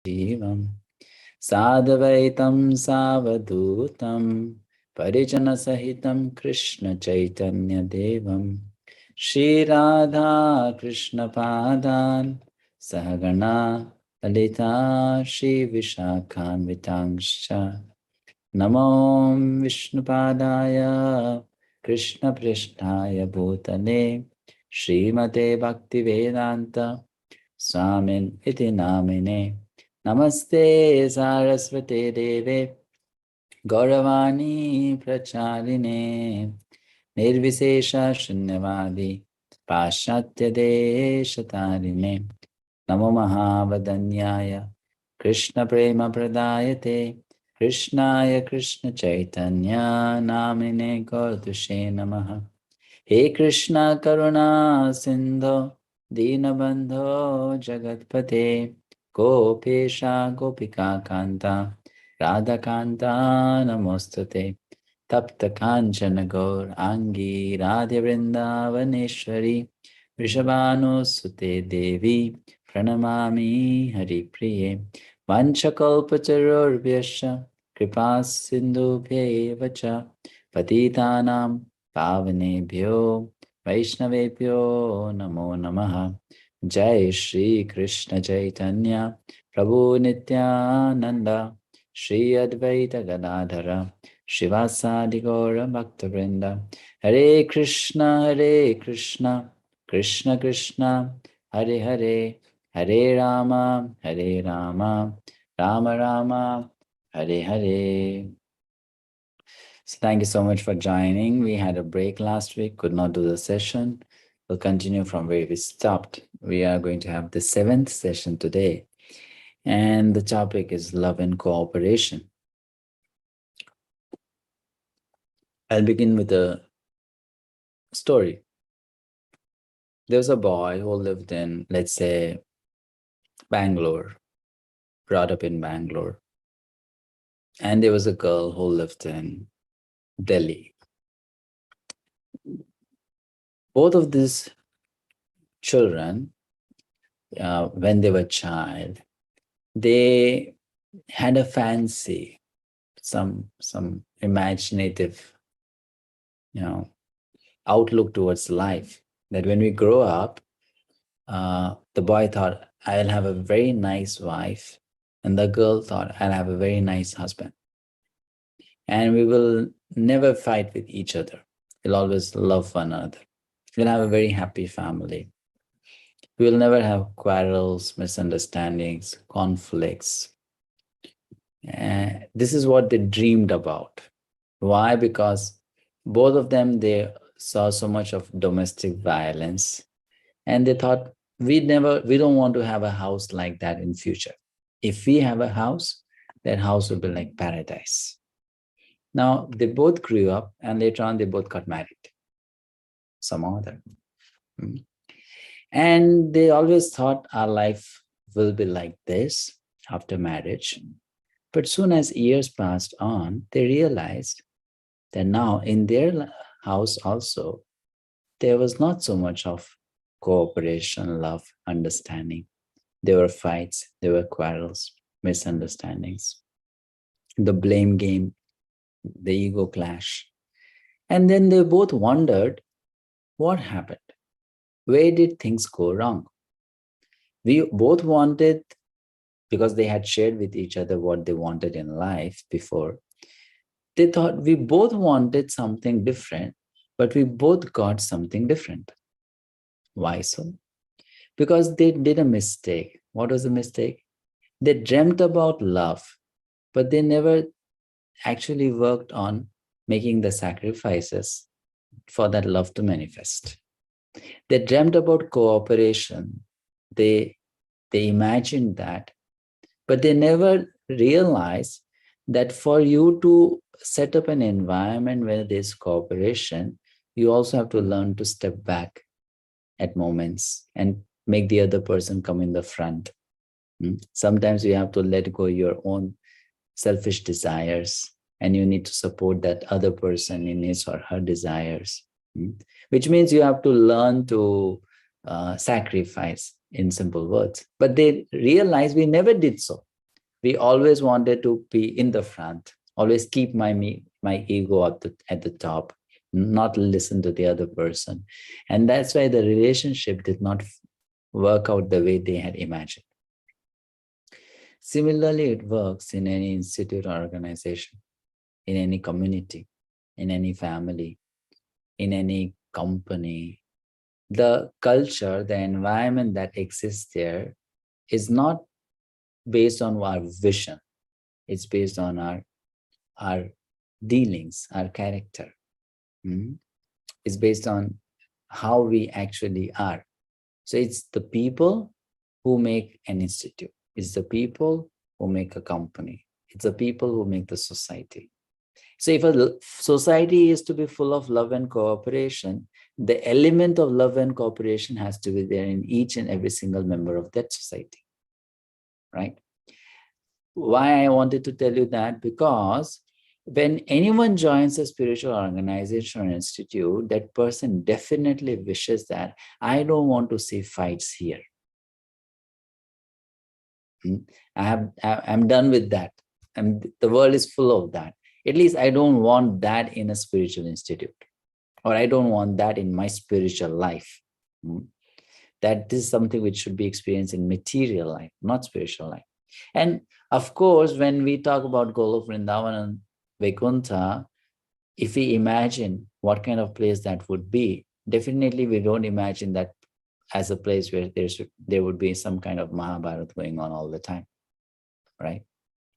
Jivam Sadvaitam Savadutam Parijana Sahitam Krishna Chaitanya Devam Shri Radha Krishna Padan Sahagana Lalita Shri Vishakhanvitangscha Namo Vishnupadaya Krishna Prishtaya Bhutale Srimate Bhaktivedanta Swamin iti namine Namaste Saraswate Deve Gauravani Pracharine Nirvisesha Shunyavadi Pashatya Deshatarine Namo Mahavadanyaya Krishna Prema Pradayate Krishnaya Krishna Chaitanya Namine Gaudushe Namaha He Krishna Karuna Sindho Dinabandho Jagatpate Gopesha Gopika Kanta Radha Kanta Namostate Tapta Kanchana Gaur Angi Radha Vrindavaneshwari Vrishabhanu Sute Devi Pranamami Hari Priye Vanchakalpacharurvyasya Kripa Sindhu Vacha Patitanam Pavanebhyo Vaishnavebhyo Namo Namaha Jai Shri Krishna Chaitanya Prabhu Nityananda Shri Advaita Gadadhara Shivasadi Gaura Bhaktavrinda Hare Krishna Krishna Krishna Hare Hare Hare Rama Rama Rama Hare Hare. So thank you so much for joining. We had a break last week, could not do the session. We'll continue from where we stopped. We are going to have the 7th session today. And the topic is love and cooperation. I'll begin with a story. There was a boy who lived in, let's say, Bangalore, brought up in Bangalore. And there was a girl who lived in Delhi. Both of these children, when they were child, they had a fancy, some imaginative, outlook towards life. That when we grow up, the boy thought, I'll have a very nice wife, and the girl thought, I'll have a very nice husband. And we will never fight with each other. We'll always love one another. We'll have a very happy family. We will never have quarrels, misunderstandings, conflicts. This is what they dreamed about. Why? Because both of them, they saw so much of domestic violence, and they thought, we don't want to have a house like that in future. If we have a house, that house will be like paradise. Now, they both grew up, and later on, they both got married. Some other. And they always thought our life will be like this after marriage. But soon as years passed on, they realized that now in their house also, there was not so much of cooperation, love, understanding. There were fights, there were quarrels, misunderstandings, the blame game, the ego clash. And then they both wondered, what happened? Where did things go wrong? We both wanted, because they had shared with each other what they wanted in life before, they thought we both wanted something different, but we both got something different. Why so? Because they did a mistake. What was the mistake? They dreamt about love, but they never actually worked on making the sacrifices for that love to manifest. They dreamt about cooperation. They imagined that, but they never realized that for you to set up an environment where there's cooperation, you also have to learn to step back at moments and make the other person come in the front. Sometimes you have to let go your own selfish desires, and you need to support that other person in his or her desires, which means you have to learn to sacrifice, in simple words. But they realized we never did so. We always wanted to be in the front, always keep my ego at the top, not listen to the other person. And that's why the relationship did not work out the way they had imagined. Similarly, it works in any institute or organization, in any community, in any family, in any company. The culture, the environment that exists there is not based on our vision. It's based on our dealings, our character. It's based on how we actually are. So it's the people who make an institute. It's the people who make a company. It's the people who make the society. So if a society is to be full of love and cooperation, the element of love and cooperation has to be there in each and every single member of that society, right? Why I wanted to tell you that? Because when anyone joins a spiritual organization or institute, that person definitely wishes that I don't want to see fights here. I'm done with that. And the world is full of that. At least I don't want that in a spiritual institute, or I don't want that in my spiritual life. That this is something which should be experienced in material life, not spiritual life. And of course, when we talk about Golok, Vrindavan and Vaikuntha, if we imagine what kind of place that would be, definitely we don't imagine that as a place where there would be some kind of Mahabharata going on all the time, right?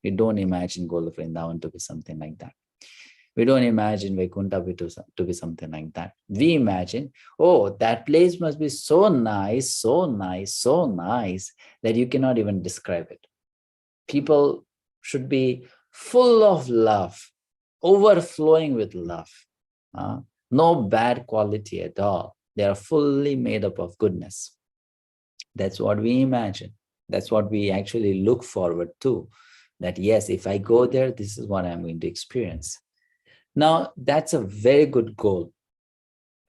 We don't imagine Golok, Vrindavan to be something like that. We don't imagine Vaikuntha to be something like that. We imagine, oh, that place must be so nice, so nice, so nice that you cannot even describe it. People should be full of love, overflowing with love. No bad quality at all. They are fully made up of goodness. That's what we imagine. That's what we actually look forward to. That yes, if I go there, this is what I'm going to experience. Now, that's a very good goal.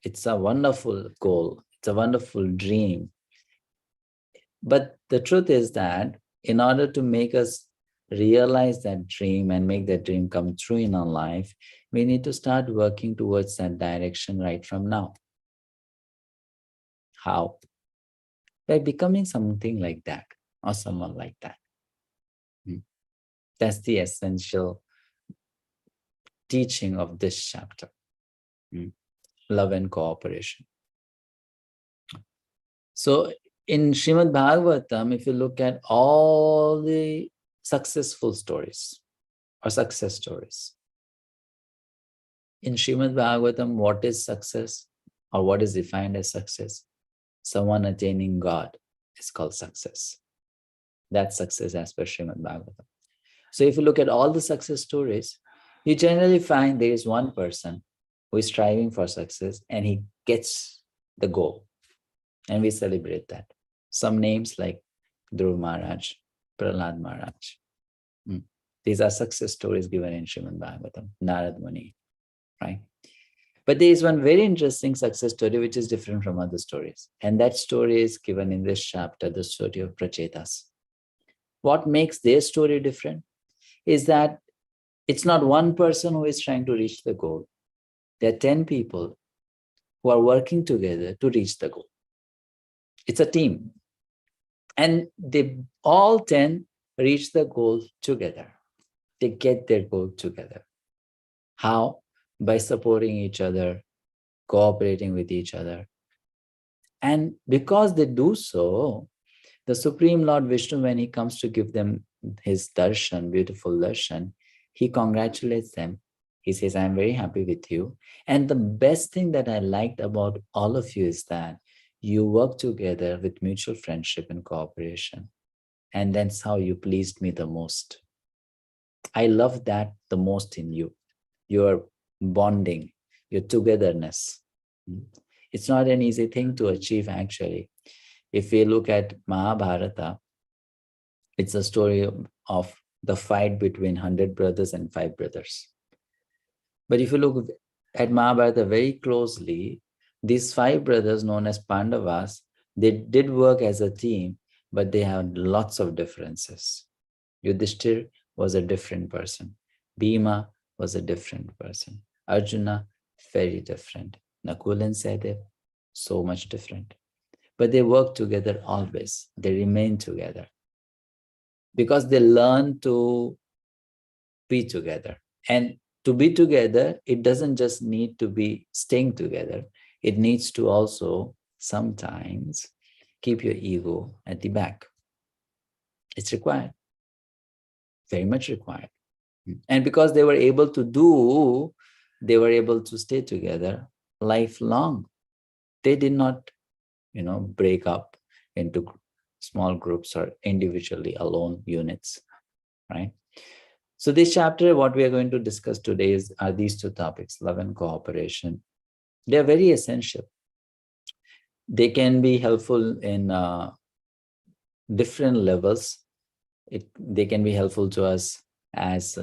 It's a wonderful goal. It's a wonderful dream. But the truth is that in order to make us realize that dream and make that dream come true in our life, we need to start working towards that direction right from now. How? By becoming something like that or someone like that. That's the essential teaching of this chapter. Love and cooperation. So in Srimad Bhagavatam, if you look at all the successful stories or success stories, in Srimad Bhagavatam, what is success or what is defined as success? Someone attaining God is called success. That's success as per Srimad Bhagavatam. So if you look at all the success stories, you generally find there is one person who is striving for success and he gets the goal. And we celebrate that. Some names like Dhruv Maharaj, Prahlad Maharaj. These are success stories given in Srimad Bhagavatam, Narad Muni, right? But there is one very interesting success story which is different from other stories. And that story is given in this chapter, the story of Prachetas. What makes their story different is that it's not one person who is trying to reach the goal. There are 10 people who are working together to reach the goal. It's a team. And they all 10 reach the goal together. They get their goal together. How? By supporting each other, cooperating with each other. And because they do so, the Supreme Lord Vishnu, when he comes to give them his darshan, beautiful darshan, he congratulates them. He says, I'm very happy with you. And the best thing that I liked about all of you is that you work together with mutual friendship and cooperation. And that's how you pleased me the most. I love that the most in you. Your bonding, your togetherness. It's not an easy thing to achieve, actually. If we look at Mahabharata, it's a story of the fight between 100 brothers and 5 brothers. But if you look at Mahabharata very closely, these 5 brothers known as Pandavas, they did work as a team, but they had lots of differences. Yudhishthir was a different person. Bhima was a different person. Arjuna, very different. Nakul and Sahadev, so much different. But they work together always. They remain together because they learn to be together. And to be together, it doesn't just need to be staying together. It needs to also sometimes keep your ego at the back. It's required, very much required. And because they were able to stay together lifelong. They did not, break up into small groups or individually alone units, right? So this chapter, what we are going to discuss today are these two topics, love and cooperation. They are very essential. They can be helpful in different levels. They can be helpful to us as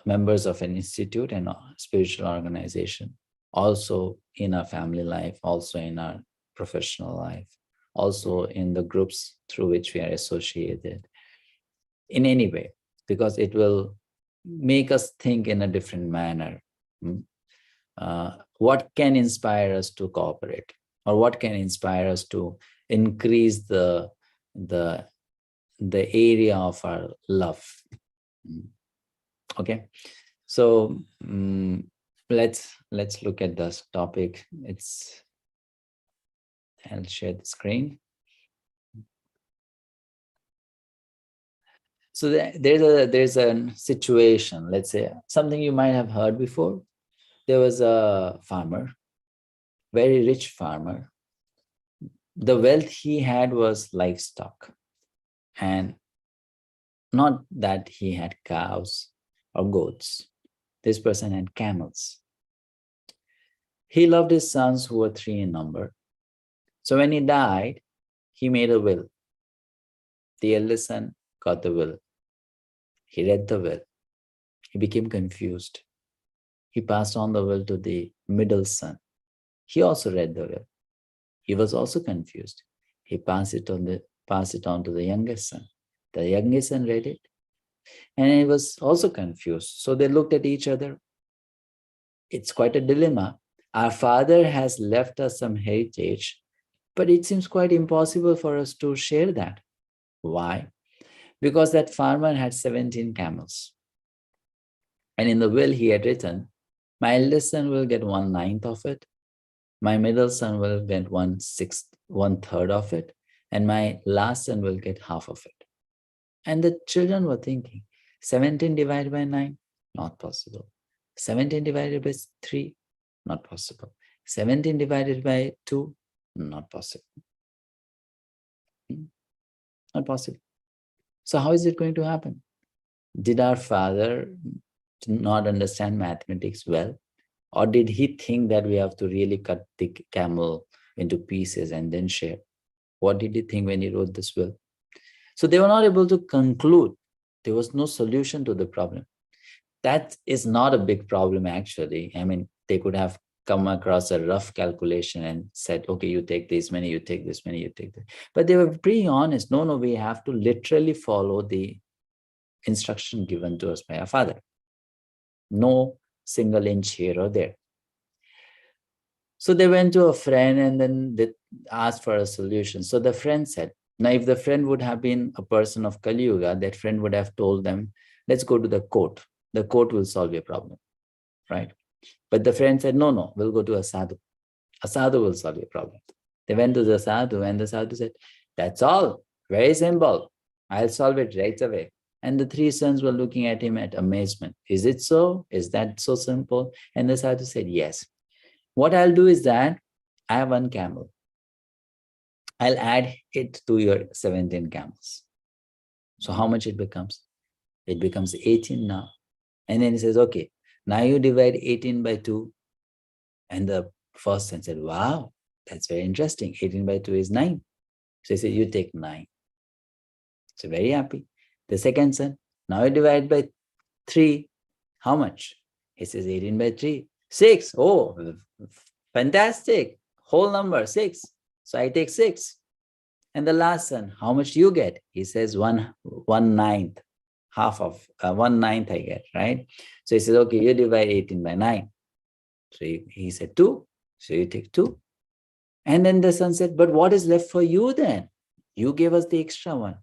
members of an institute and a spiritual organization, also in our family life, also in our professional life, also in the groups through which we are associated, in any way, because it will make us think in a different manner. What can inspire us to cooperate, or what can inspire us to increase the area of our love? Okay, so let's look at this topic. I'll share the screen. So there's a situation, let's say something you might have heard before. There was a farmer, very rich farmer. The wealth he had was livestock, and not that he had cows or goats. This person had camels. He loved his sons, who were 3 in number. So when he died, he made a will. The eldest son got the will. He read the will. He became confused. He passed on the will to the middle son. He also read the will. He was also confused. He passed it on to the youngest son. The youngest son read it, and he was also confused. So they looked at each other. It's quite a dilemma. Our father has left us some heritage, but it seems quite impossible for us to share that. Why? Because that farmer had 17 camels. And in the will he had written, my eldest son will get 1/9 of it, my middle son will get 1/3 of it, and my last son will get half of it. And the children were thinking, 17 divided by 9, not possible. 17 divided by 3, not possible. 17 divided by 2, not possible. Not possible. So how is it going to happen? Did our father not understand mathematics well? Or did he think that we have to really cut the camel into pieces and then share? What did he think when he wrote this will? So they were not able to conclude. There was no solution to the problem. That is not a big problem, actually. I mean, they could have come across a rough calculation and said, okay, you take this many, you take this many, you take this. But they were pretty honest. No, we have to literally follow the instruction given to us by our father. No single inch here or there. So they went to a friend and then they asked for a solution. So the friend said, now if the friend would have been a person of Kali Yuga, that friend would have told them, let's go to the court. The court will solve your problem, right? But the friend said, no, we'll go to a sadhu. A sadhu will solve your problem. They went to the sadhu and the sadhu said, that's all, very simple. I'll solve it right away. And the 3 sons were looking at him at amazement. Is it so? Is that so simple? And the sadhu said, yes. What I'll do is that I have 1 camel. I'll add it to your 17 camels. So how much it becomes? It becomes 18 now. And then he says, okay, now you divide 18 by 2. And the first son said, wow, that's very interesting. 18 by 2 is 9. So he said, you take 9. So very happy. The second son, now you divide by 3. How much? He says 18 by 3. 6. Oh, fantastic. Whole number, 6. So I take 6. And the last son, how much do you get? He says 1/9. half of 1/9 I get, right? So he says, okay, you divide 18 by 9. So he said 2. So you take 2. And then the son said, but what is left for you then? You gave us the extra one.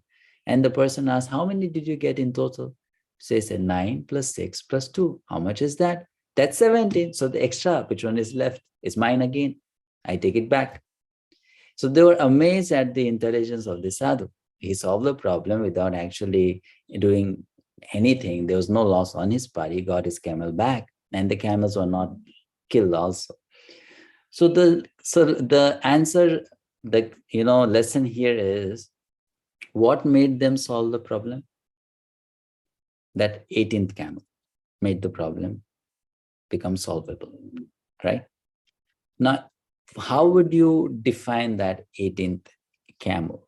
And the person asked, how many did you get in total? So he said 9 plus 6 plus 2. How much is that? That's 17. So the extra, which one is left, is mine again. I take it back. So they were amazed at the intelligence of the sadhu. He solved the problem without actually doing anything. There was no loss on his part. He got his camel back, and the camels were not killed also. So the answer, the lesson here is, what made them solve the problem? That 18th camel made the problem become solvable, right? Now, how would you define that 18th camel?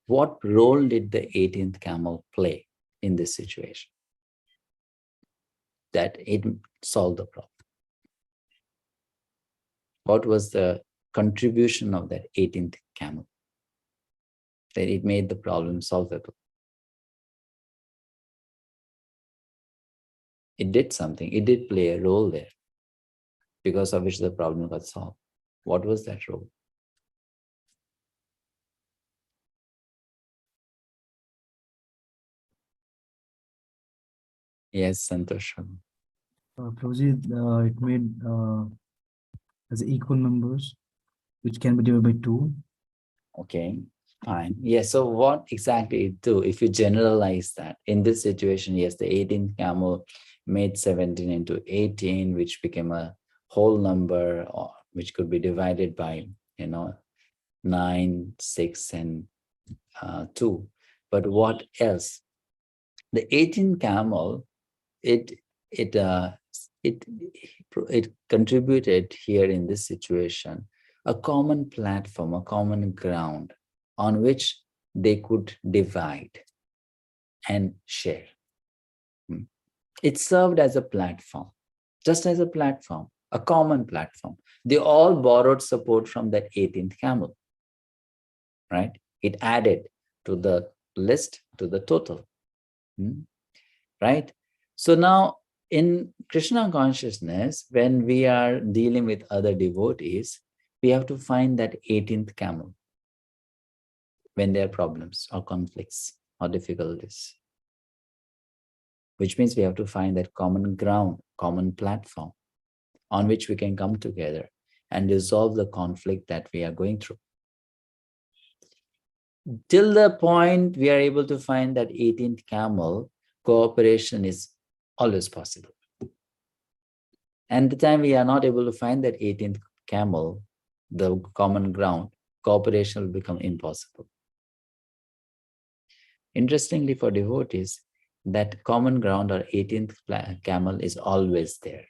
What role did the 18th camel play in this situation that it solved the problem? What was the contribution of that 18th camel that it made the problem solvable? It did something. It did play a role there, because of which the problem got solved. What was that role? Yes, Santosh. Prabhuji, it made as equal numbers, which can be divided by 2. Okay, fine. Yes, so what exactly it do? If you generalize that, in this situation, yes, the 18th camel made 17 into 18, which became a whole number, or which could be divided by, 9, 6, and 2. But what else? The 18th camel, it contributed here in this situation a common platform, a common ground on which they could divide and share. It served as a platform, just as a platform, a common platform. They all borrowed support from that 18th camel, right? It added to the list, to the total, right? So now, in Krishna consciousness, when we are dealing with other devotees, we have to find that 18th camel when there are problems or conflicts or difficulties, which means we have to find that common ground, common platform on which we can come together and resolve the conflict that we are going through. Till the point we are able to find that 18th camel, cooperation is always possible. And the time we are not able to find that 18th camel, the common ground, cooperation will become impossible. Interestingly, for devotees, that common ground or 18th camel is always there.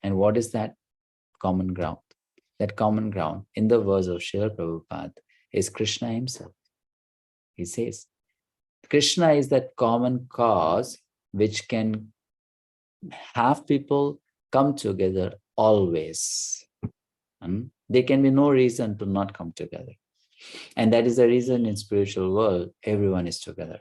And what is that common ground? That common ground, in the words of Srila Prabhupada, is Krishna himself. He says, Krishna is that common cause which can have people come together always. There can be no reason to not come together. And that is the reason in spiritual world, everyone is together.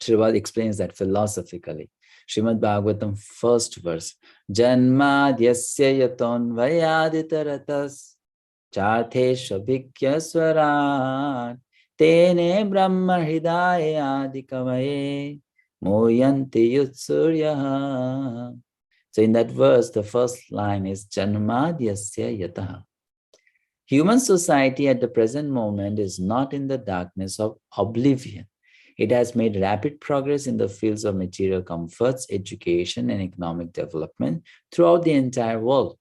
Srivada explains that philosophically. Srimad Bhagavatam, first verse, Janmadhyasya yaton vayaditaratas charthesha bhikyaswarat tene brahma hridaya adikavaye moyanti yutsuryaha. So in that verse, the first line is Janmadhyasya yataha. Human society at the present moment is not in the darkness of oblivion. It has made rapid progress in the fields of material comforts, education, and economic development throughout the entire world.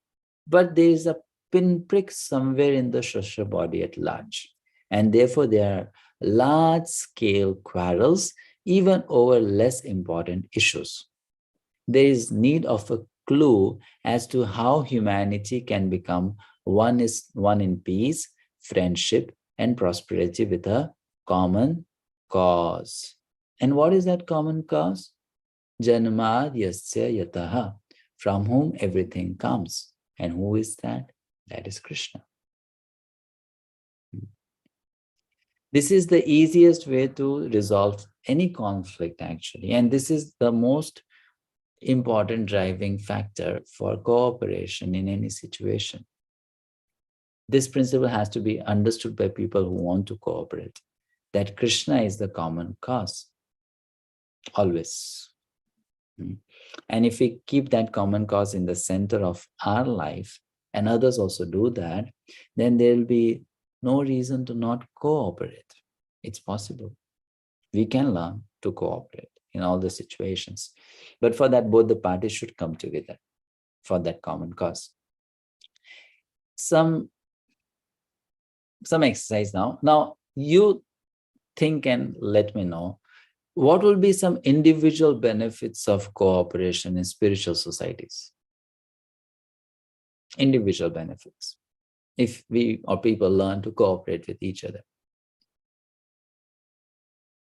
But there is a pinprick somewhere in the social body at large. And therefore, there are large-scale quarrels, even over less important issues. There is need of a clue as to how humanity can become one in peace, friendship, and prosperity with a common cause. And what is that common cause? Janmadhyasya yataha, from whom everything comes. And who is that? That is Krishna. This is the easiest way to resolve any conflict, actually. And this is the most important driving factor for cooperation in any situation. This principle has to be understood by people who want to cooperate, that Krishna is the common cause, always. And if we keep that common cause in the center of our life, and others also do that, then there will be no reason to not cooperate. It's possible. We can learn to cooperate in all the situations. But for that, both the parties should come together for that common cause. Some exercise now. Now, you think and let me know, what will be some individual benefits of cooperation in spiritual societies? Individual benefits. If we or people learn to cooperate with each other,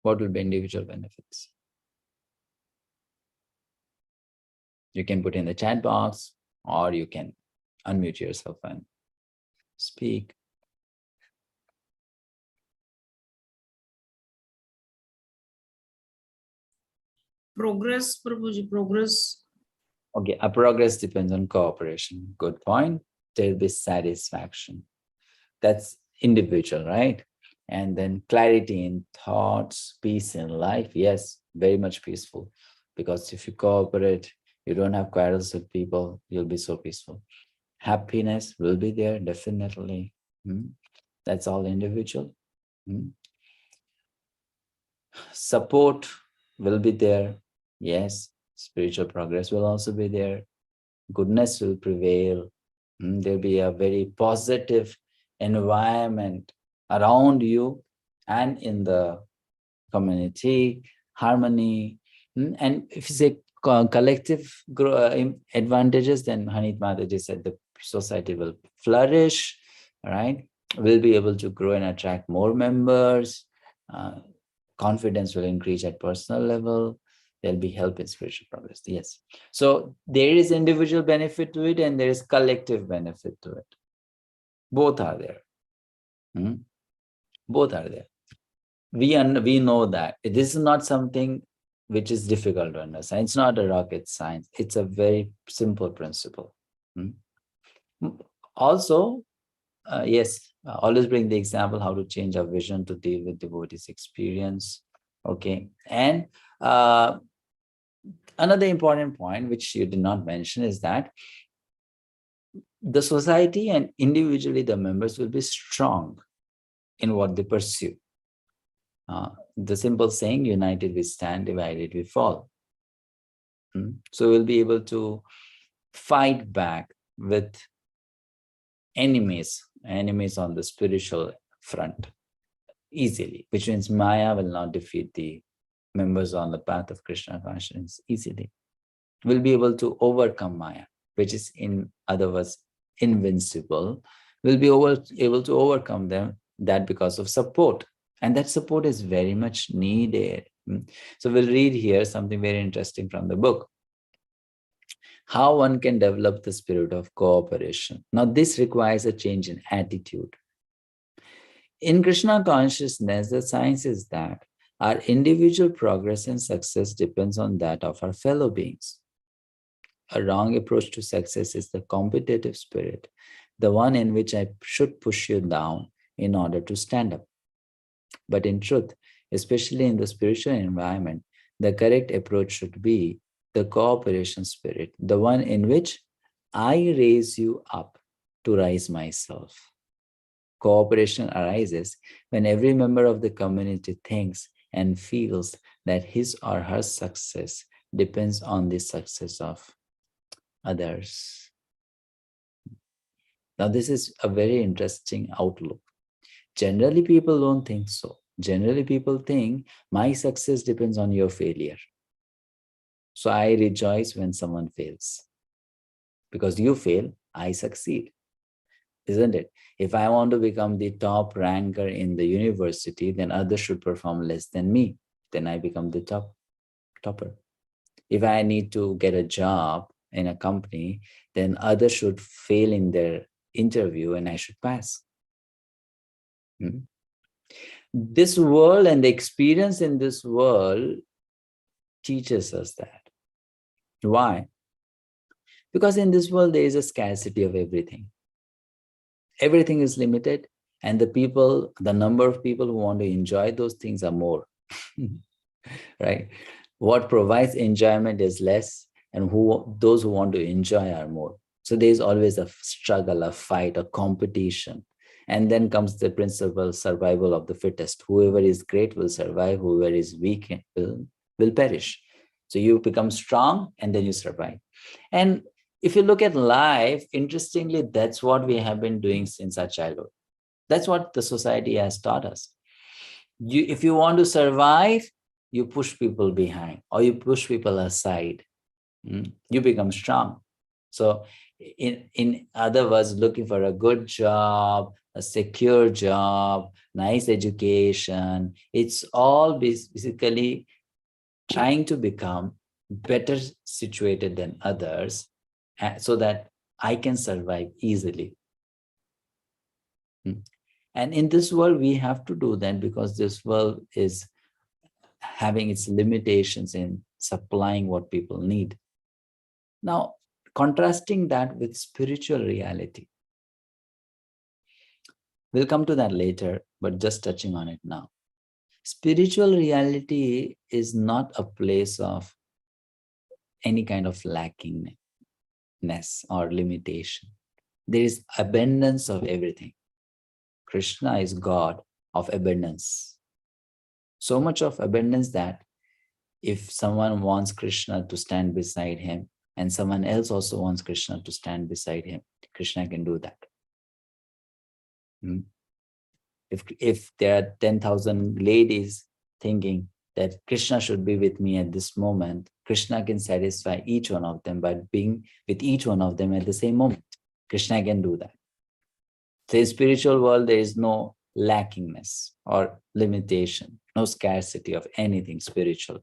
what will be individual benefits? You can put in the chat box, or you can unmute yourself and speak. Progress, Prabhuji, progress. Okay, our progress depends on cooperation. Good point. There will be satisfaction. That's individual, right? And then clarity in thoughts, peace in life. Yes, very much peaceful. Because if you cooperate, you don't have quarrels with people, you'll be so peaceful. Happiness will be there, definitely. That's all individual. Support will be there. Yes, spiritual progress will also be there. Goodness will prevail. There'll be a very positive environment around you and in the community, harmony. And if you say collective advantages, then Hanit Mataji said the society will flourish, right? We'll be able to grow and attract more members. Confidence will increase at personal level. There'll be help in spiritual progress. Yes. So there is individual benefit to it and there is collective benefit to it. Both are there. Both are there. We know that. This is not something which is difficult to understand. It's not a rocket science. It's a very simple principle. Also, yes, always bring the example how to change our vision to deal with devotees' experience. Okay. And another important point, which you did not mention, is that the society and individually the members will be strong in what they pursue. The simple saying, united we stand, divided we fall. So we'll be able to fight back with enemies on the spiritual front easily, which means Maya will not defeat the members on the path of Krishna consciousness easily. We'll be able to overcome Maya, which is in other words invincible. We'll be able to overcome them, that because of support. And that support is very much needed. So we'll read here something very interesting from the book. How one can develop the spirit of cooperation. Now this requires a change in attitude. In Krishna consciousness, the science is that our individual progress and success depends on that of our fellow beings. A wrong approach to success is the competitive spirit, the one in which I should push you down in order to stand up. But in truth, especially in the spiritual environment, the correct approach should be the cooperation spirit, the one in which I raise you up to rise myself. Cooperation arises when every member of the community thinks and feels that his or her success depends on the success of others. Now, this is a very interesting outlook. Generally, people don't think so. Generally, people think my success depends on your failure. So I rejoice when someone fails. Because you fail, I succeed. Isn't it? If I want to become the top ranker in the university, then others should perform less than me. Then I become the topper. If I need to get a job in a company, then others should fail in their interview and I should pass. This world and the experience in this world teaches us that. Why? Because in this world, there is a scarcity of everything. Everything is limited, and the number of people who want to enjoy those things are more. Right? What provides enjoyment is less, and those who want to enjoy are more. So there's always a struggle, a fight, a competition. And then comes the principle survival of the fittest. Whoever is great will survive, whoever is weak will perish. So you become strong and then you survive. And if you look at life, interestingly, that's what we have been doing since our childhood. That's what the society has taught us. If you want to survive, you push people behind or you push people aside. You become strong. So in other words, looking for a good job, a secure job, nice education, it's all basically trying to become better situated than others so that I can survive easily. And in this world, we have to do that because this world is having its limitations in supplying what people need. Now, contrasting that with spiritual reality. We'll come to that later, but just touching on it now. Spiritual reality is not a place of any kind of lackingness or limitation. There is abundance of everything. Krishna is God of abundance. So much of abundance that if someone wants Krishna to stand beside him and someone else also wants Krishna to stand beside him, Krishna can do that. If there are 10,000 ladies thinking that Krishna should be with me at this moment, Krishna can satisfy each one of them by being with each one of them at the same moment. Krishna can do that. So in spiritual world, there is no lackingness or limitation, no scarcity of anything spiritual.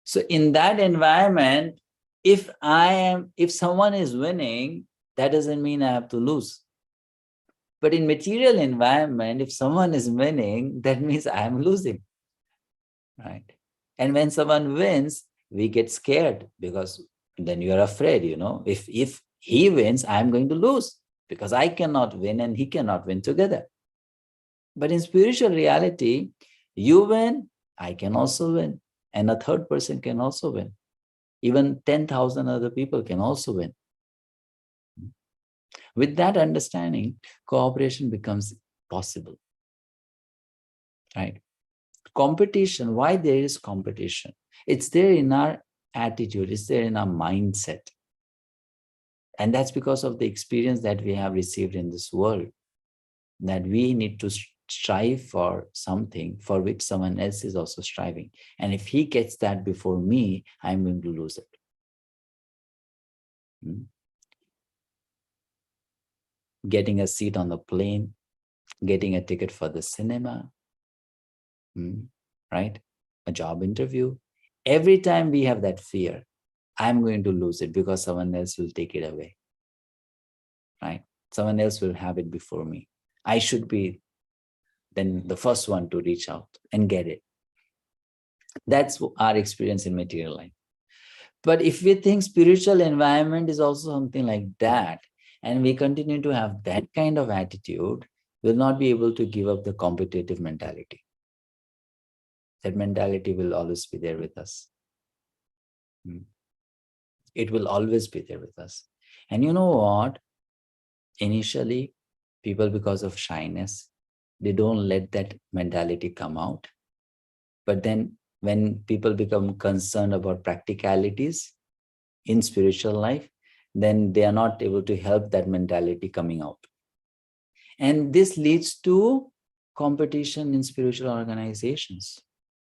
So in that environment, if someone is winning, that doesn't mean I have to lose. But in material environment, if someone is winning, that means I am losing, right? And when someone wins, we get scared because then you are afraid, if he wins, I am going to lose because I cannot win and he cannot win together. But in spiritual reality, you win, I can also win, and a third person can also win. Even 10,000 other people can also win. With that understanding, cooperation becomes possible, right? Competition, why there is competition? It's there in our attitude, it's there in our mindset. And that's because of the experience that we have received in this world, that we need to strive for something for which someone else is also striving. And if he gets that before me, I'm going to lose it. Getting a seat on the plane, getting a ticket for the cinema, right? A job interview. Every time we have that fear, I'm going to lose it because someone else will take it away, right? Someone else will have it before me. I should be then the first one to reach out and get it. That's our experience in material life. But if we think spiritual environment is also something like that, and we continue to have that kind of attitude, we'll not be able to give up the competitive mentality. That mentality will always be there with us. It will always be there with us. And you know what? Initially, people, because of shyness, they don't let that mentality come out. But then when people become concerned about practicalities in spiritual life, then they are not able to help that mentality coming out. And this leads to competition in spiritual organizations,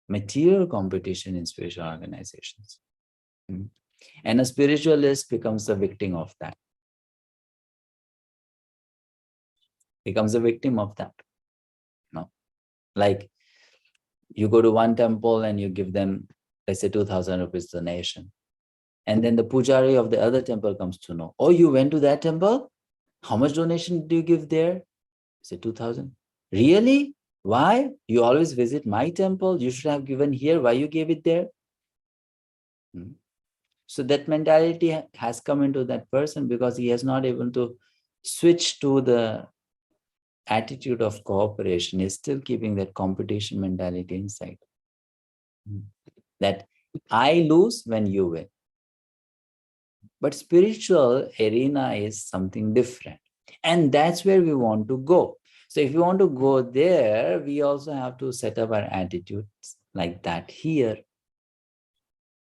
material competition in spiritual organizations. And a spiritualist becomes a victim of that. Becomes a victim of that. Like you go to one temple and you give them, let's say, 2,000 rupees donation. And then the pujari of the other temple comes to know, oh, you went to that temple? How much donation do you give there? Say 2,000. Really? Why? You always visit my temple. You should have given here. Why you gave it there? So that mentality has come into that person because he has not able to switch to the attitude of cooperation. He's still keeping that competition mentality inside. That I lose when you win. But spiritual arena is something different. And that's where we want to go. So if we want to go there, we also have to set up our attitudes like that here.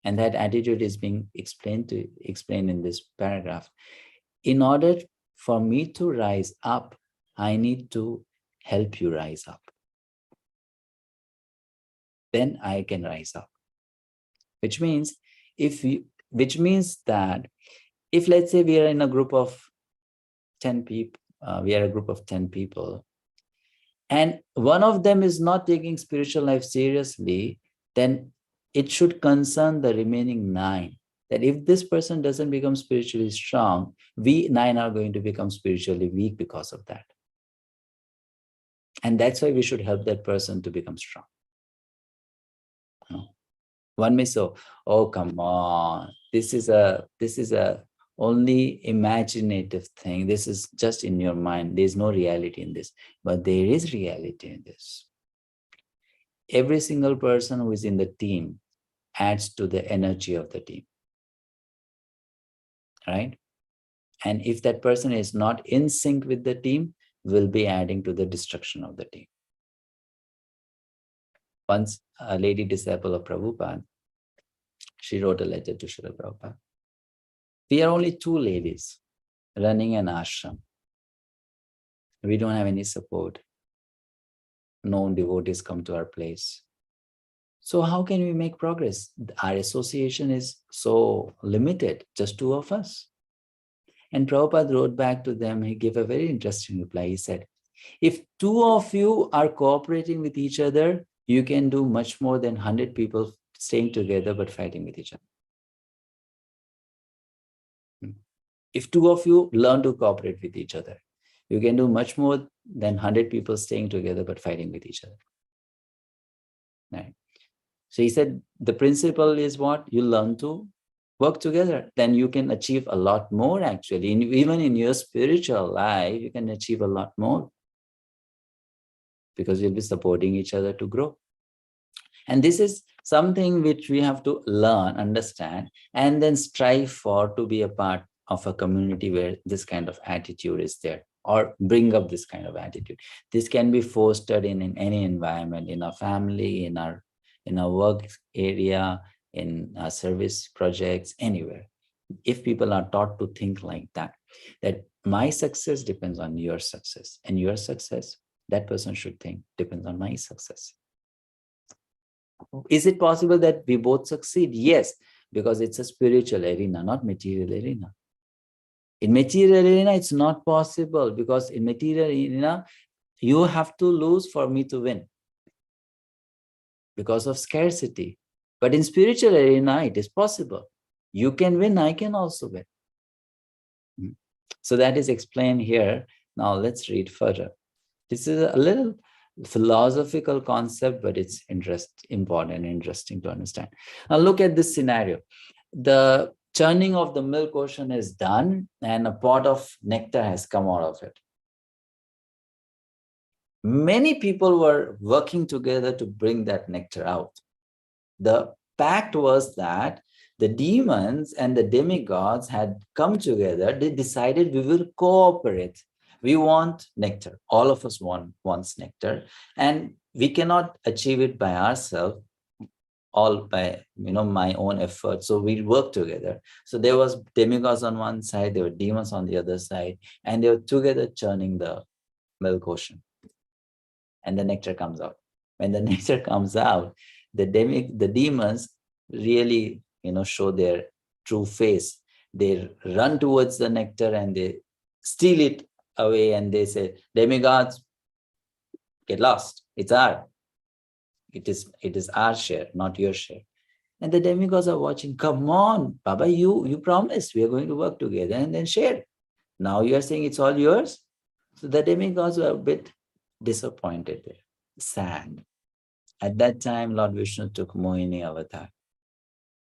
And that attitude is being explained in this paragraph. In order for me to rise up, I need to help you rise up. Then I can rise up. Which means that if let's say we are in a group of 10 people, and one of them is not taking spiritual life seriously, then it should concern the remaining 9. That if this person doesn't become spiritually strong, we 9 are going to become spiritually weak because of that. And that's why we should help that person to become strong. One may say, oh, come on, this is a only imaginative thing. This is just in your mind. There's no reality in this. But there is reality in this. Every single person who is in the team adds to the energy of the team. Right? And if that person is not in sync with the team, will be adding to the destruction of the team. Once a lady disciple of Prabhupada, she wrote a letter to Srila Prabhupada. We are only 2 ladies running an ashram. We don't have any support. No devotees come to our place. So how can we make progress? Our association is so limited, just 2 of us. And Prabhupada wrote back to them, he gave a very interesting reply. He said, if 2 of you are cooperating with each other, you can do much more than 100 people staying together but fighting with each other. If 2 of you learn to cooperate with each other, you can do much more than 100 people staying together but fighting with each other. Right? So he said, the principle is what? You learn to work together. Then you can achieve a lot more actually. Even in your spiritual life, you can achieve a lot more. Because you'll be supporting each other to grow. And this is something which we have to learn, understand, and then strive for to be a part of a community where this kind of attitude is there, or bring up this kind of attitude. This can be fostered in any environment, in our family, in our work area, in our service projects, anywhere. If people are taught to think like that my success depends on your success, and your success, that person should think, depends on my success. Is it possible that we both succeed? Yes, because it's a spiritual arena, not material arena. In material arena, it's not possible, because in material arena, you have to lose for me to win because of scarcity. But in spiritual arena, it is possible. You can win, I can also win. So that is explained here. Now let's read further. This is a little philosophical concept, but it's important and interesting to understand. Now look at this scenario. The churning of the milk ocean is done, and a pot of nectar has come out of it. Many people were working together to bring that nectar out. The pact was that the demons and the demigods had come together. They decided we will cooperate. We want nectar. All of us wants nectar, and we cannot achieve it by ourselves, all by my own effort. So we work together. So there was demigods on one side, there were demons on the other side, and they were together churning the milk ocean. And the nectar comes out. When the nectar comes out, the demons really show their true face. They run towards the nectar and they steal it away, and they say, demigods, get lost. It's ours. It is our share, not your share. And the demigods are watching. Come on, Baba, you promised we are going to work together and then share. Now you are saying it's all yours. So the demigods were a bit disappointed there. sad. At that time, Lord Vishnu took Mohini avatar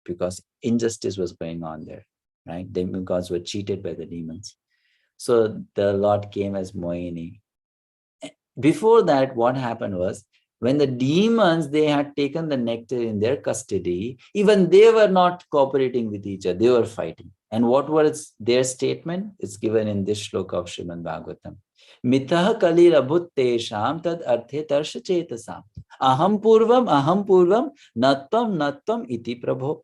because injustice was going on there, right? Demigods were cheated by the demons. So the Lord came as Mohini. Before that, what happened was, when the demons, they had taken the nectar in their custody, even they were not cooperating with each other, they were fighting. And what was their statement? It's given in this shloka of Srimad Bhagavatam. Mitah kalir abhuttesham tad arthe tarsha chetasam. Aham purvam, nattam iti prabho.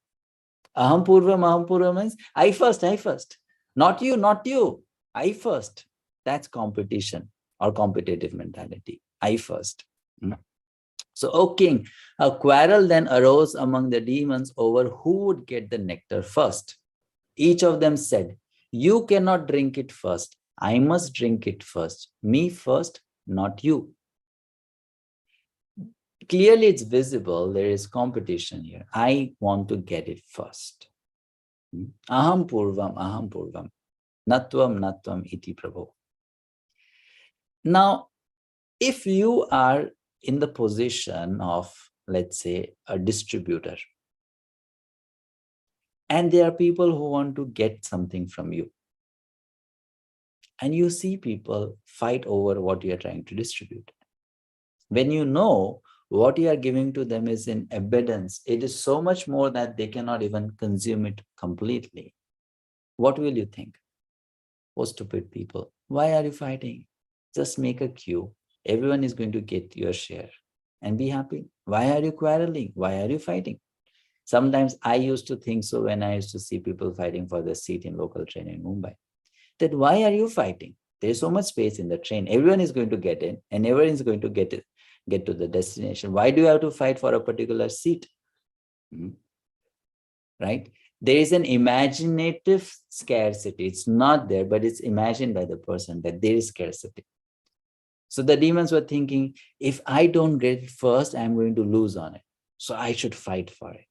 Aham purvam means I first. Not you. I first. That's competition or competitive mentality. I first. So, O king, a quarrel then arose among the demons over who would get the nectar first. Each of them said, you cannot drink it first. I must drink it first. Me first, not you. Clearly, it's visible. There is competition here. I want to get it first. Aham purvam. Natvam iti prabho. Now, if you are in the position of, let's say, a distributor, and there are people who want to get something from you, and you see people fight over what you are trying to distribute. When you know what you are giving to them is in abundance, it is so much more that they cannot even consume it completely. What will you think? Oh, stupid people, why are you fighting? Just make a queue. Everyone is going to get your share and be happy. Why are you quarreling? Why are you fighting? Sometimes I used to think so when I used to see people fighting for the seat in local train in Mumbai. That why are you fighting? There's so much space in the train. Everyone is going to get in and everyone is going to get to the destination. Why do you have to fight for a particular seat? Right? There is an imaginative scarcity. It's not there, but it's imagined by the person that there is scarcity. So the demons were thinking, if I don't get it first, I'm going to lose on it. So I should fight for it.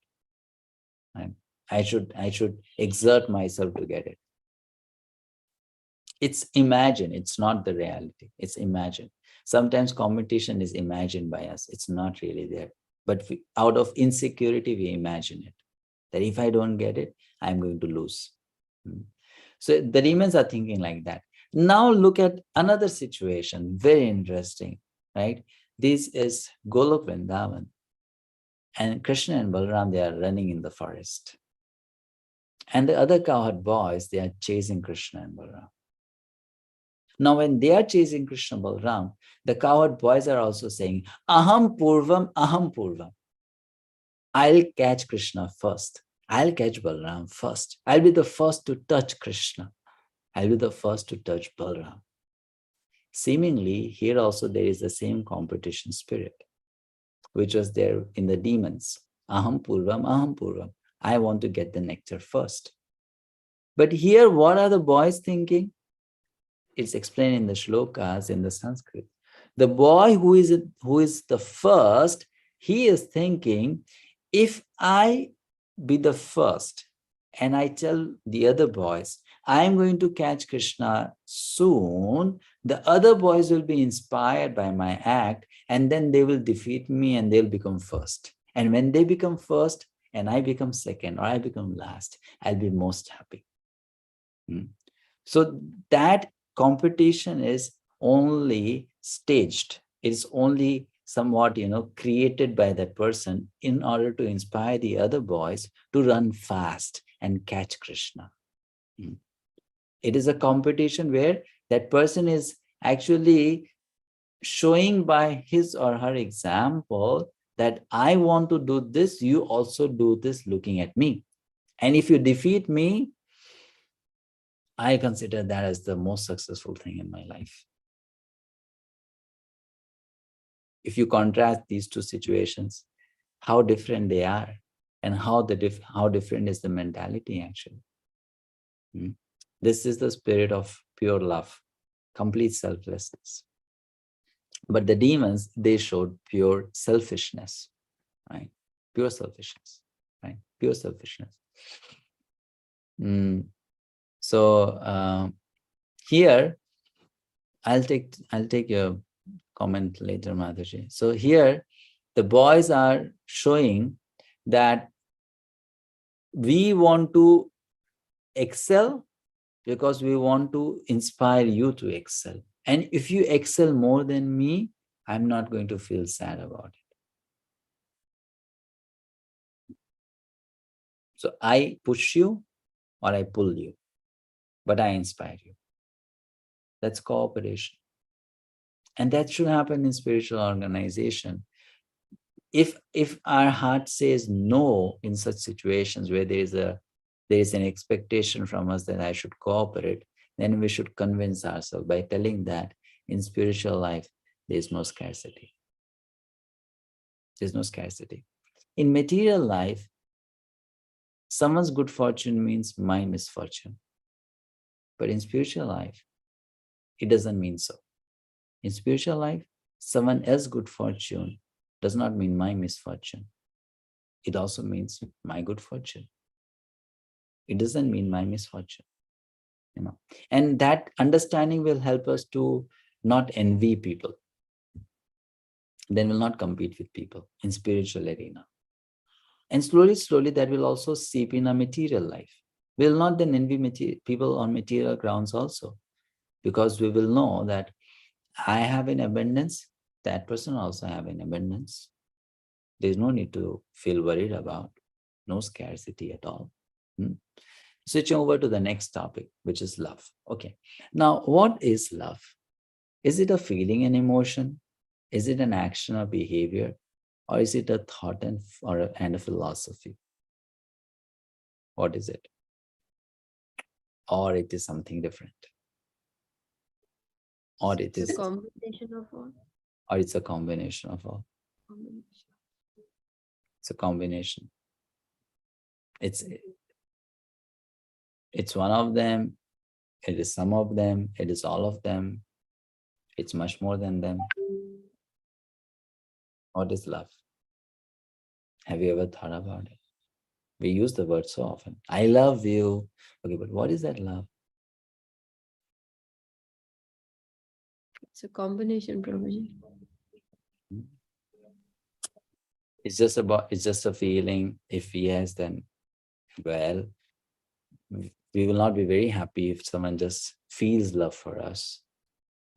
Right? I should exert myself to get it. It's imagined. It's not the reality. It's imagined. Sometimes competition is imagined by us. It's not really there. But out of insecurity, we imagine it. That if I don't get it, I'm going to lose. So the demons are thinking like that. Now look at another situation, very interesting, right? This is Golok Vrindavan. And Krishna and Balaram, they are running in the forest. And the other cowherd boys, they are chasing Krishna and Balaram. Now, when they are chasing Krishna and Balaram, the cowherd boys are also saying, Aham purvam. I'll catch Krishna first. I'll catch Balaram first. I'll be the first to touch Krishna. I'll be the first to touch Balaram. Seemingly, here also there is the same competition spirit, which was there in the demons. Aham purvam. I want to get the nectar first. But here, what are the boys thinking? It's explained in the shlokas in the Sanskrit. The boy who is the first, he is thinking, if I be the first and I tell the other boys, I'm going to catch Krishna soon, the other boys will be inspired by my act and then they will defeat me and they'll become first. And when they become first and I become second or I become last, I'll be most happy. So that competition is only staged. It's only somewhat, created by that person in order to inspire the other boys to run fast and catch Krishna. It is a competition where that person is actually showing by his or her example that I want to do this, you also do this looking at me. And if you defeat me, I consider that as the most successful thing in my life. If you contrast these two situations, how different they are and how different is the mentality actually. This is the spirit of pure love, complete selflessness. But the demons, they showed pure selfishness, right? Pure selfishness, right? Pure selfishness. So here, I'll take your comment later, Madhuji. So here, the boys are showing that we want to excel because we want to inspire you to excel. And if you excel more than me, I'm not going to feel sad about it. So I push you or I pull you, but I inspire you. That's cooperation. And that should happen in spiritual organization. If our heart says no in such situations where there is an expectation from us that I should cooperate, then we should convince ourselves by telling that in spiritual life, there is no scarcity. There's no scarcity. In material life, someone's good fortune means my misfortune. But in spiritual life, it doesn't mean so. In spiritual life, someone else's good fortune does not mean my misfortune. It also means my good fortune. It doesn't mean my misfortune. And that understanding will help us to not envy people. Then we'll not compete with people in spiritual arena. And slowly, slowly, that will also seep in our material life. We'll not then envy people on material grounds also, because we will know that I have in abundance, that person also have in abundance. There's no need to feel worried about, no scarcity at all. Switching over to the next topic, which is love. Okay, now what is love? Is it a feeling and emotion? Is it an action or behavior? Or is it a thought and a philosophy? What is it? Or it is something different? Or it is a combination of all. Or it's a combination of all. It's a combination. It's one of them. It is some of them. It is all of them. It's much more than them. What is love? Have you ever thought about it? We use the word so often. I love you. Okay, but what is that love? It's a combination, Prabhuji. It's just a feeling. If yes, then well, we will not be very happy if someone just feels love for us.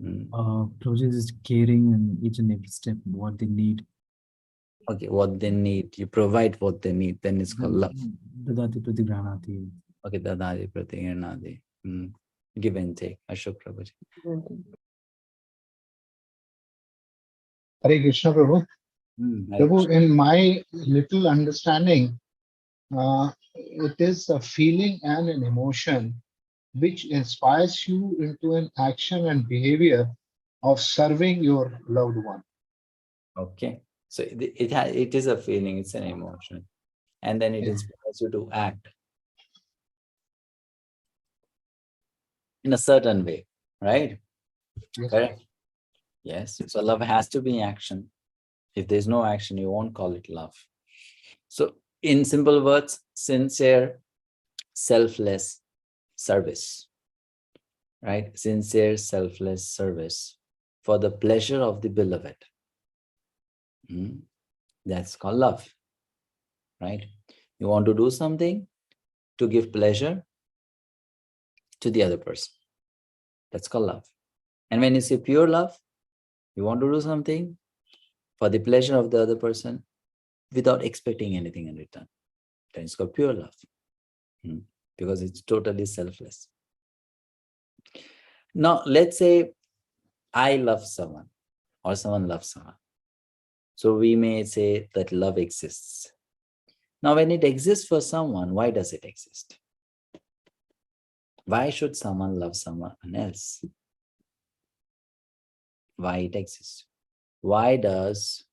Prabhuji is caring in each and every step, what they need. Okay, what they need, you provide what they need, then it's called love. Dadati pratigranati. Okay, dadati pratigranati. Give and take. Ashok Prabhuji. Hare Krishna, Prabhu. Prabhu, in my little understanding, it is a feeling and an emotion which inspires you into an action and behavior of serving your loved one. Okay, so it is a feeling, it's an emotion, and then it inspires you to act in a certain way, right? Yes. Correct. Yes. So love has to be action. If there's no action, you won't call it love. So in simple words, sincere, selfless service, right? Sincere, selfless service for the pleasure of the beloved. That's called love, right? You want to do something to give pleasure to the other person. That's called love. And when you say pure love, you want to do something for the pleasure of the other person without expecting anything in return. Then it's called pure love, because it's totally selfless. Now, let's say I love someone or someone loves someone. So we may say that love exists. Now, when it exists for someone, why does it exist? Why should someone love someone else? Why it exists? Why does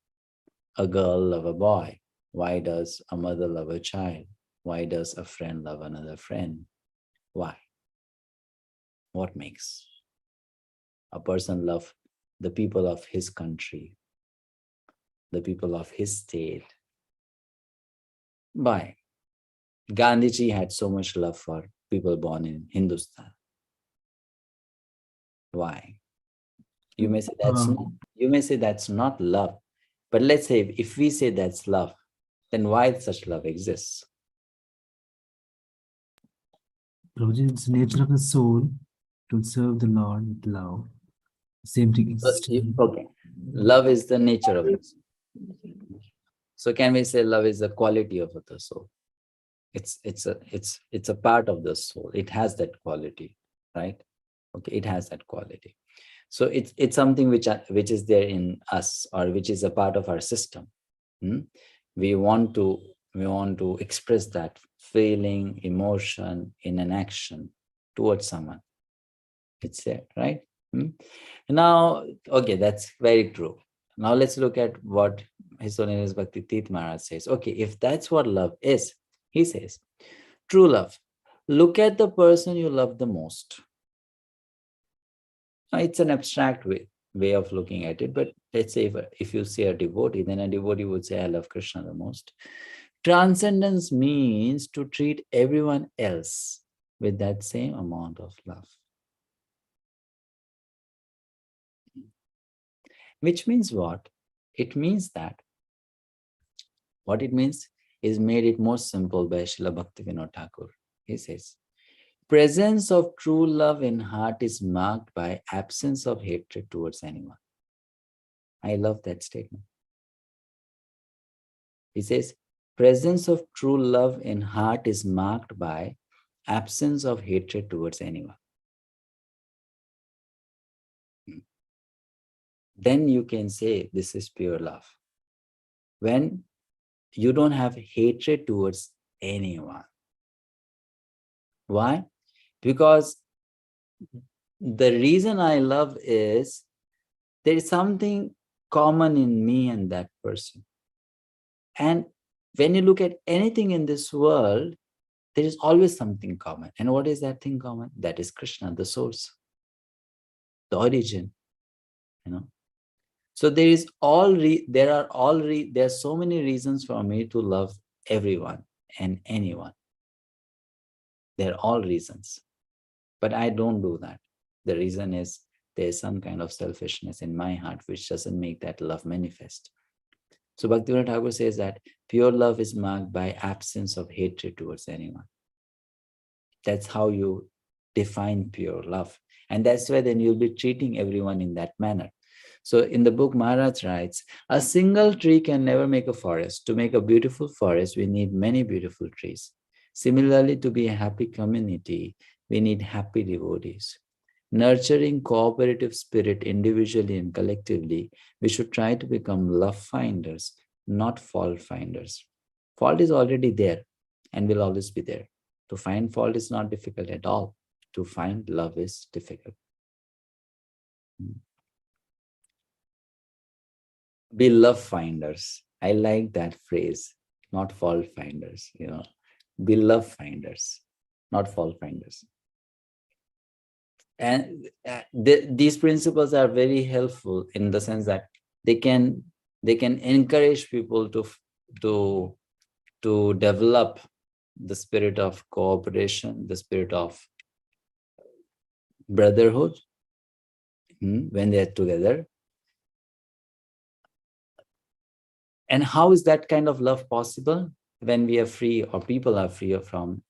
a girl love a boy? Why does a mother love a child? Why does a friend love another friend? Why? What makes a person love the people of his country, the people of his state? Why? Gandhiji had so much love for people born in Hindustan. Why? You may say that's not, you may say that's not love. But let's say if we say that's love, then why such love exists? Prabhuji, it's the nature of the soul to serve the Lord with love. Same thing exists. Okay. Love is the nature of the soul. So can we say love is the quality of the soul? It's a part of the soul. It has that quality, right? Okay, it has that quality. So it's something which is there in us, or which is a part of our system. We want to express that feeling, emotion in an action towards someone. It's there, right? Now, okay, that's very true. Now let's look at what His Holiness Bhakti Tirtha Maharaj says. Okay, if that's what love is, he says, true love. Look at the person you love the most. Now, it's an abstract way of looking at it, but let's say if you say a devotee, then a devotee would say, I love Krishna the most. Transcendence means to treat everyone else with that same amount of love. Which means what? It means that what it means is made it more simple by Srila Bhaktivinoda Thakur. He says, presence of true love in heart is marked by absence of hatred towards anyone. I love that statement. He says, presence of true love in heart is marked by absence of hatred towards anyone. Then you can say this is pure love. When you don't have hatred towards anyone. Why? Because the reason I love is there is something common in me and that person. And when you look at anything in this world, there is always something common. And what is that thing common? That is Krishna, the source, the origin, So there is there are so many reasons for me to love everyone and anyone. They're all reasons. But I don't do that. The reason is there's some kind of selfishness in my heart which doesn't make that love manifest. So Bhaktivinoda Thakur says that pure love is marked by absence of hatred towards anyone. That's how you define pure love. And that's why then you'll be treating everyone in that manner. So in the book, Maharaj writes, a single tree can never make a forest. To make a beautiful forest, we need many beautiful trees. Similarly, to be a happy community, we need happy devotees. Nurturing cooperative spirit individually and collectively, we should try to become love finders, not fault finders. Fault is already there and will always be there. To find fault is not difficult at all. To find love is difficult. Be love finders. I like that phrase, not fault finders, Be love finders, not fault finders. And these principles are very helpful in the sense that they can encourage people to develop the spirit of cooperation, the spirit of brotherhood when they are together. And how is that kind of love possible? When we are free, or people are free from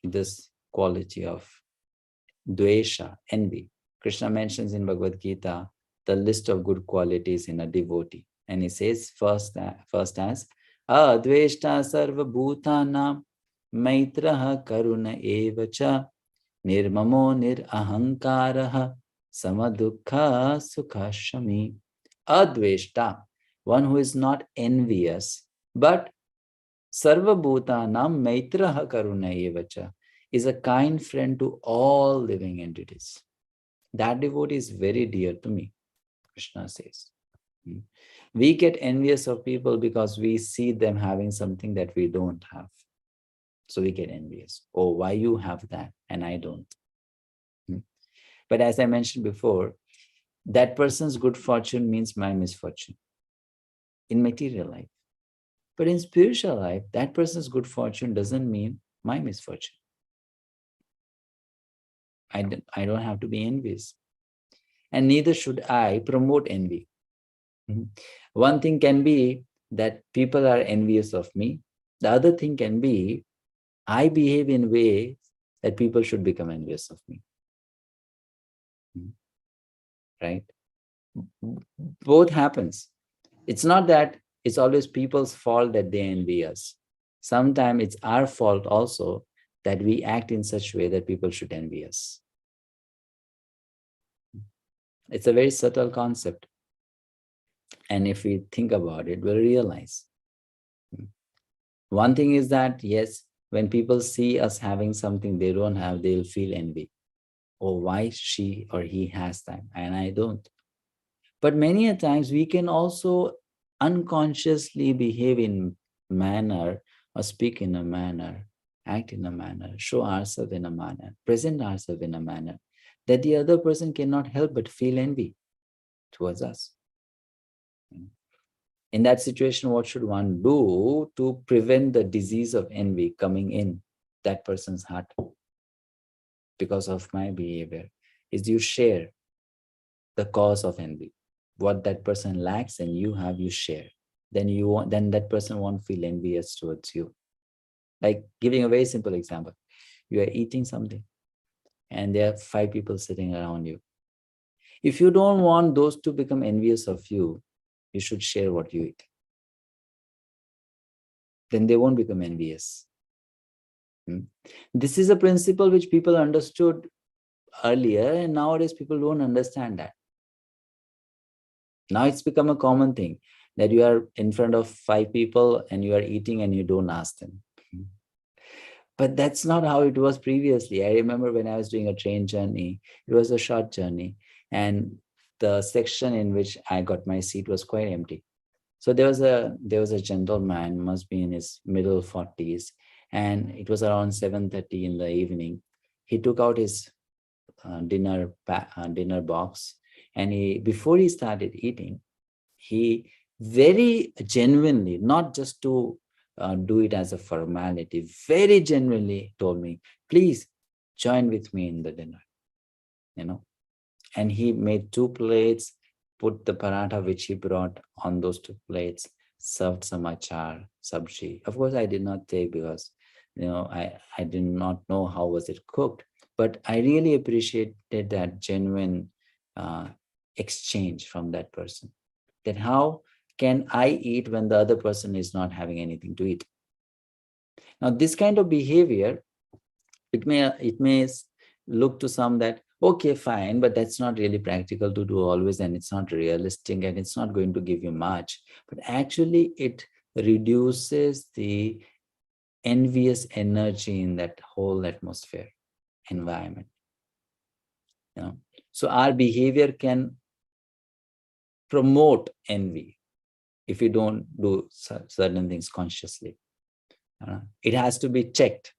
this quality of 𝗬𝗫𝐴, envy. Krishna mentions in Bhagavad Gita the list of good qualities in a devotee. And he says first as 𝐴dveshta sarva bhutanam maitraha karuna evacha nirmamo nirahankaraha samadukha sukhashami. Adveshta, one who is not envious, but sarva bhutanam maitraha karuna evacha, is a kind friend to all living entities. That devotee is very dear to me, Krishna says. We get envious of people because we see them having something that we don't have. So we get envious. Oh, why you have that and I don't? But as I mentioned before, that person's good fortune means my misfortune in material life. But in spiritual life, that person's good fortune doesn't mean my misfortune. I don't have to be envious. and neither should I promote envy. One thing can be that people are envious of me. The other thing can be I behave in ways that people should become envious of me. Right? Both happens. It's not that it's always people's fault that they envy us. Sometimes it's our fault also that we act in such a way that people should envy us. It's a very subtle concept. And if we think about it, we'll realize. One thing is that, yes, when people see us having something they don't have, they'll feel envy. Oh, why she or he has that and I don't? But many a times we can also unconsciously behave in manner or speak in a manner, act in a manner, show ourselves in a manner, present ourselves in a manner that the other person cannot help but feel envy towards us. In that situation, what should one do to prevent the disease of envy coming in that person's heart because of my behavior? Is you share the cause of envy. What that person lacks and you have, you share. Then that person won't feel envious towards you. Like giving a very simple example. You are eating something and there are 5 people sitting around you. If you don't want those to become envious of you, you should share what you eat. Then they won't become envious. This is a principle which people understood earlier, and nowadays people don't understand that. Now it's become a common thing that you are in front of 5 people and you are eating and you don't ask them. But that's not how it was previously. I remember when I was doing a train journey, it was a short journey, and the section in which I got my seat was quite empty. So there was a gentleman, must be in his middle 40s, and it was around 7:30 in the evening. He took out his dinner box, and before he started eating, he very genuinely, not just to do it as a formality, very genuinely told me, please join with me in the dinner, and he made 2 plates, put the paratha which he brought on those 2 plates, served some achar, sabji. Of course, I did not take because, I did not know how was it cooked, but I really appreciated that genuine exchange from that person. That how can I eat when the other person is not having anything to eat? Now, this kind of behavior, it may look to some that, okay, fine, but that's not really practical to do always, and it's not realistic, and it's not going to give you much. But actually, it reduces the envious energy in that whole atmosphere, environment. So our behavior can promote envy if you don't do certain things consciously. It has to be checked.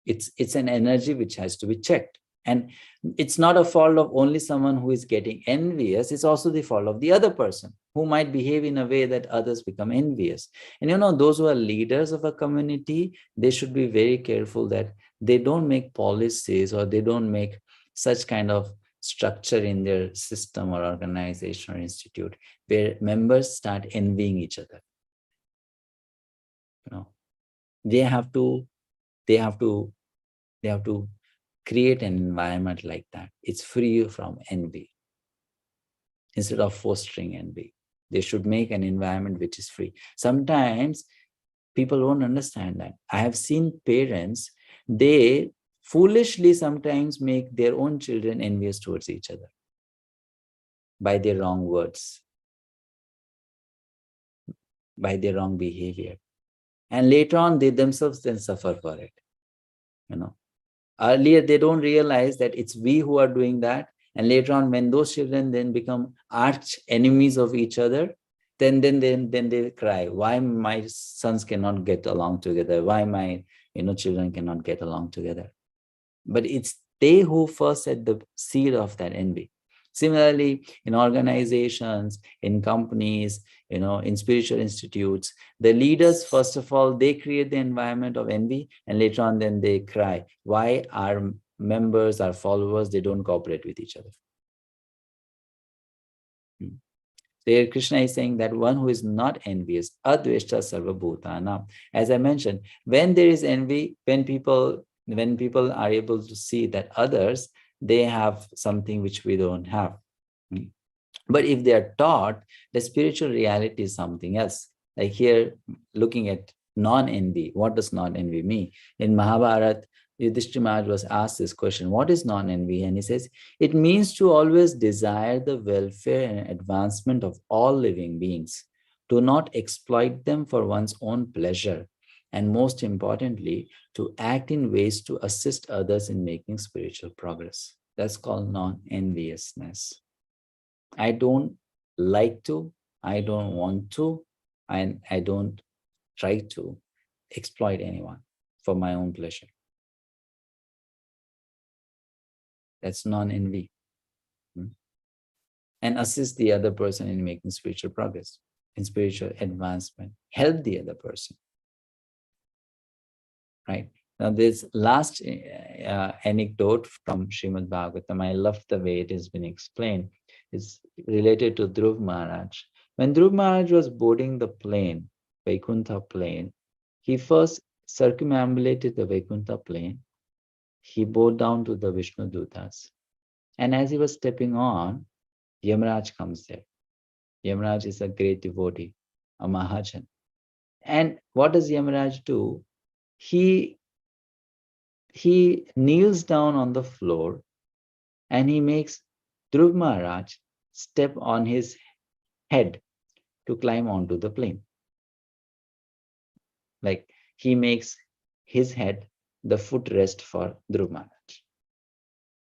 It's an energy which has to be checked. And it's not a fault of only someone who is getting envious. It's also the fault of the other person who might behave in a way that others become envious. And those who are leaders of a community, they should be very careful that they don't make policies or they don't make such kind of structure in their system or organization or institute where members start envying each other. They have to create an environment like that. It's free from envy. Instead of fostering envy, they should make an environment which is free. Sometimes people don't understand that. I have seen parents, they foolishly sometimes make their own children envious towards each other by their wrong words, by their wrong behavior. And later on, they themselves then suffer for it. Earlier, they don't realize that it's we who are doing that. And later on, when those children then become arch enemies of each other, then they cry, why my sons cannot get along together? Why my children cannot get along together? But it's they who first set the seed of that envy. Similarly, in organizations, in companies, in spiritual institutes, the leaders, first of all, they create the environment of envy, and later on, then they cry, why our members, our followers, they don't cooperate with each other? There Krishna is saying that one who is not envious, adveshta sarva bhutanam. As I mentioned, when there is envy, when people are able to see that others, they have something which we don't have. But if they are taught the spiritual reality is something else, like here looking at non-envy, what does non-envy mean? In Mahabharata, Yudhishthira Maharaj was asked this question, what is non-envy? And he says, it means to always desire the welfare and advancement of all living beings, to not exploit them for one's own pleasure, and most importantly, to act in ways to assist others in making spiritual progress. That's called non-enviousness. I don't like to, I don't want to, and I don't try to exploit anyone for my own pleasure. That's non-envy. And assist the other person in making spiritual progress, in spiritual advancement. Help the other person. Right? Now, this last anecdote from Srimad Bhagavatam, I love the way it has been explained. It's related to Dhruv Maharaj. When Dhruv Maharaj was boarding the plane, Vaikuntha plane, he first circumambulated the Vaikuntha plane. He bowed down to the Vishnu Dutas. And as he was stepping on, 𝐒𝐴𝐺 comes there. 𝐒𝐴𝐺 is a great devotee, a Mahajan. And what does 𝐒𝐴𝐺 do? He kneels down on the floor and he makes Dhruv Maharaj step on his head to climb onto the plane. Like he makes his head the footrest for Dhruv Maharaj.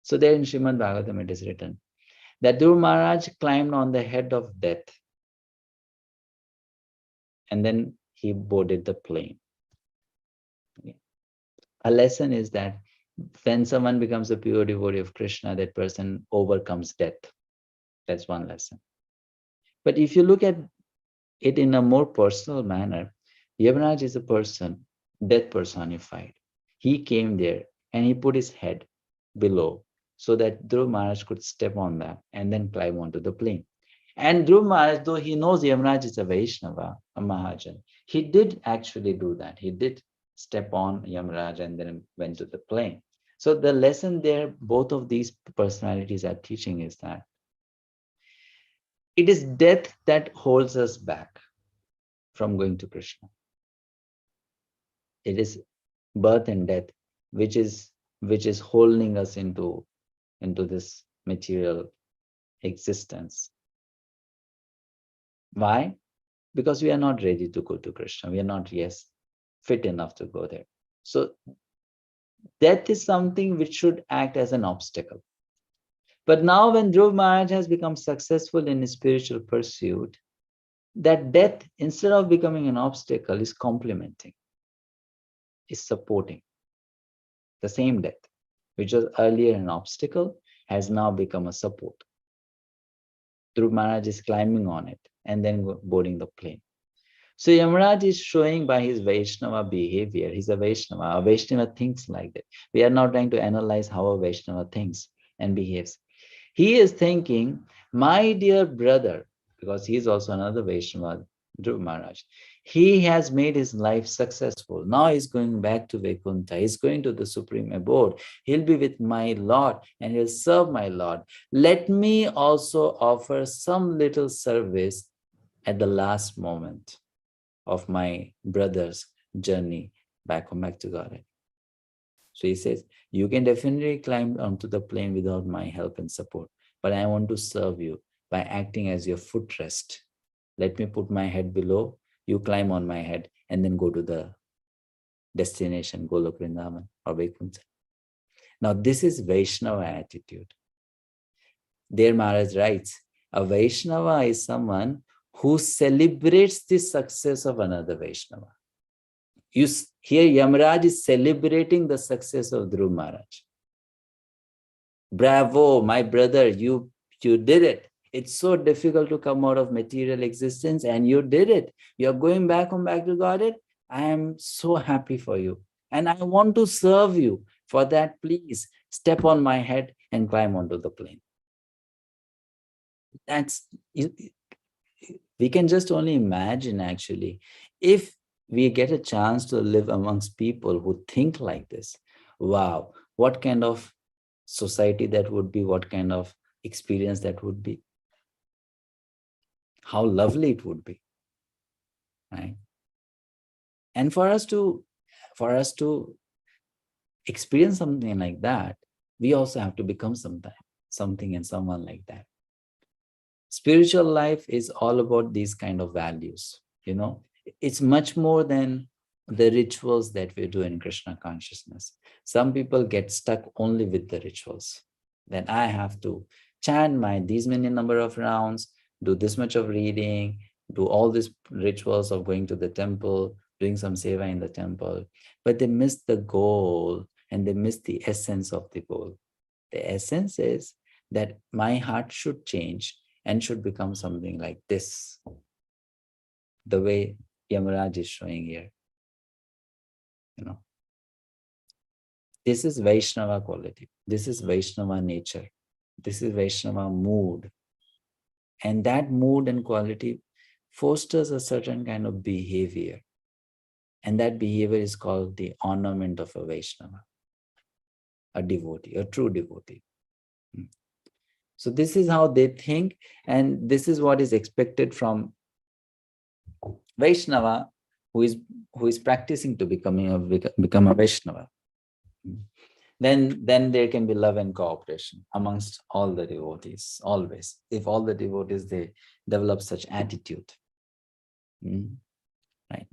So there in Srimad Bhagavatam it is written that Dhruv Maharaj climbed on the head of death and then he boarded the plane. A lesson is that when someone becomes a pure devotee of Krishna, that person overcomes death. That's one lesson. But if you look at it in a more personal manner, 𝐒𝐴𝐺 is a person, death personified. He came there and he put his head below so that Dhruv Maharaj could step on that and then climb onto the plane. And Dhruv Maharaj, though he knows 𝐒𝐴𝐺 is a Vaishnava, a Mahajan, he did actually do that. He did step on 𝐒𝐴𝐺 and then went to the plane. So the lesson there, both of these personalities are teaching is that it is death that holds us back from going to Krishna. It is birth and death which is holding us into this material existence. Why? Because we are not ready to go to Krishna. We are not yet fit enough to go there. So death is something which should act as an obstacle. But now when Dhruv Maharaj has become successful in his spiritual pursuit, that death, instead of becoming an obstacle, is complementing, is supporting. The same death, which was earlier an obstacle, has now become a support. Dhruv Maharaj is climbing on it and then boarding the plane. So 𝐒𝐴𝐺 is showing by his Vaishnava behavior. He's a Vaishnava. A Vaishnava thinks like that. We are not trying to analyze how a Vaishnava thinks and behaves. He is thinking, my dear brother, because he is also another Vaishnava, Dhruv Maharaj, he has made his life successful. Now he's going back to Vaikuntha. He's going to the supreme abode. He'll be with my Lord and he'll serve my Lord. Let me also offer some little service at the last moment of my brother's journey back to Godhead. So he says, you can definitely climb onto the plane without my help and support, but I want to serve you by acting as your footrest. Let me put my head below, you climb on my head, and then go to the destination, Golok Vrindavan or Vaikuntha. Now this is Vaishnava attitude. There Maharaj writes, a Vaishnava is someone who celebrates the success of another Vaishnava. Here 𝐒𝐴𝐺 is celebrating the success of Dhruv Maharaj. Bravo, my brother, you did it. It's so difficult to come out of material existence and you did it. You're going back to Godhead. I am so happy for you. And I want to serve you. For that, please step on my head and climb onto the plane. we can just only imagine actually, if we get a chance to live amongst people who think like this, wow, what kind of society that would be, what kind of experience that would be, how lovely it would be, right? And for us to experience something like that, we also have to become something and someone like that. Spiritual life is all about these kind of values, you know. It's much more than the rituals that we do in Krishna consciousness. Some people get stuck only with the rituals. Then I have to chant these many number of rounds, do this much of reading, do all these rituals of going to the temple, doing some seva in the temple, but they miss the goal and they miss the essence of the goal. The essence is that my heart should change and should become something like this, the way Yamaraj is showing here. You know, this is Vaishnava quality. This is Vaishnava nature. This is Vaishnava mood. And that mood and quality fosters a certain kind of behavior. And that behavior is called the ornament of a Vaishnava, a devotee, a true devotee. So this is how they think, and this is what is expected from Vaishnava who is practicing to become a Vaishnava. Then there can be love and cooperation amongst all the devotees, always. If all the devotees, they develop such attitude. Right.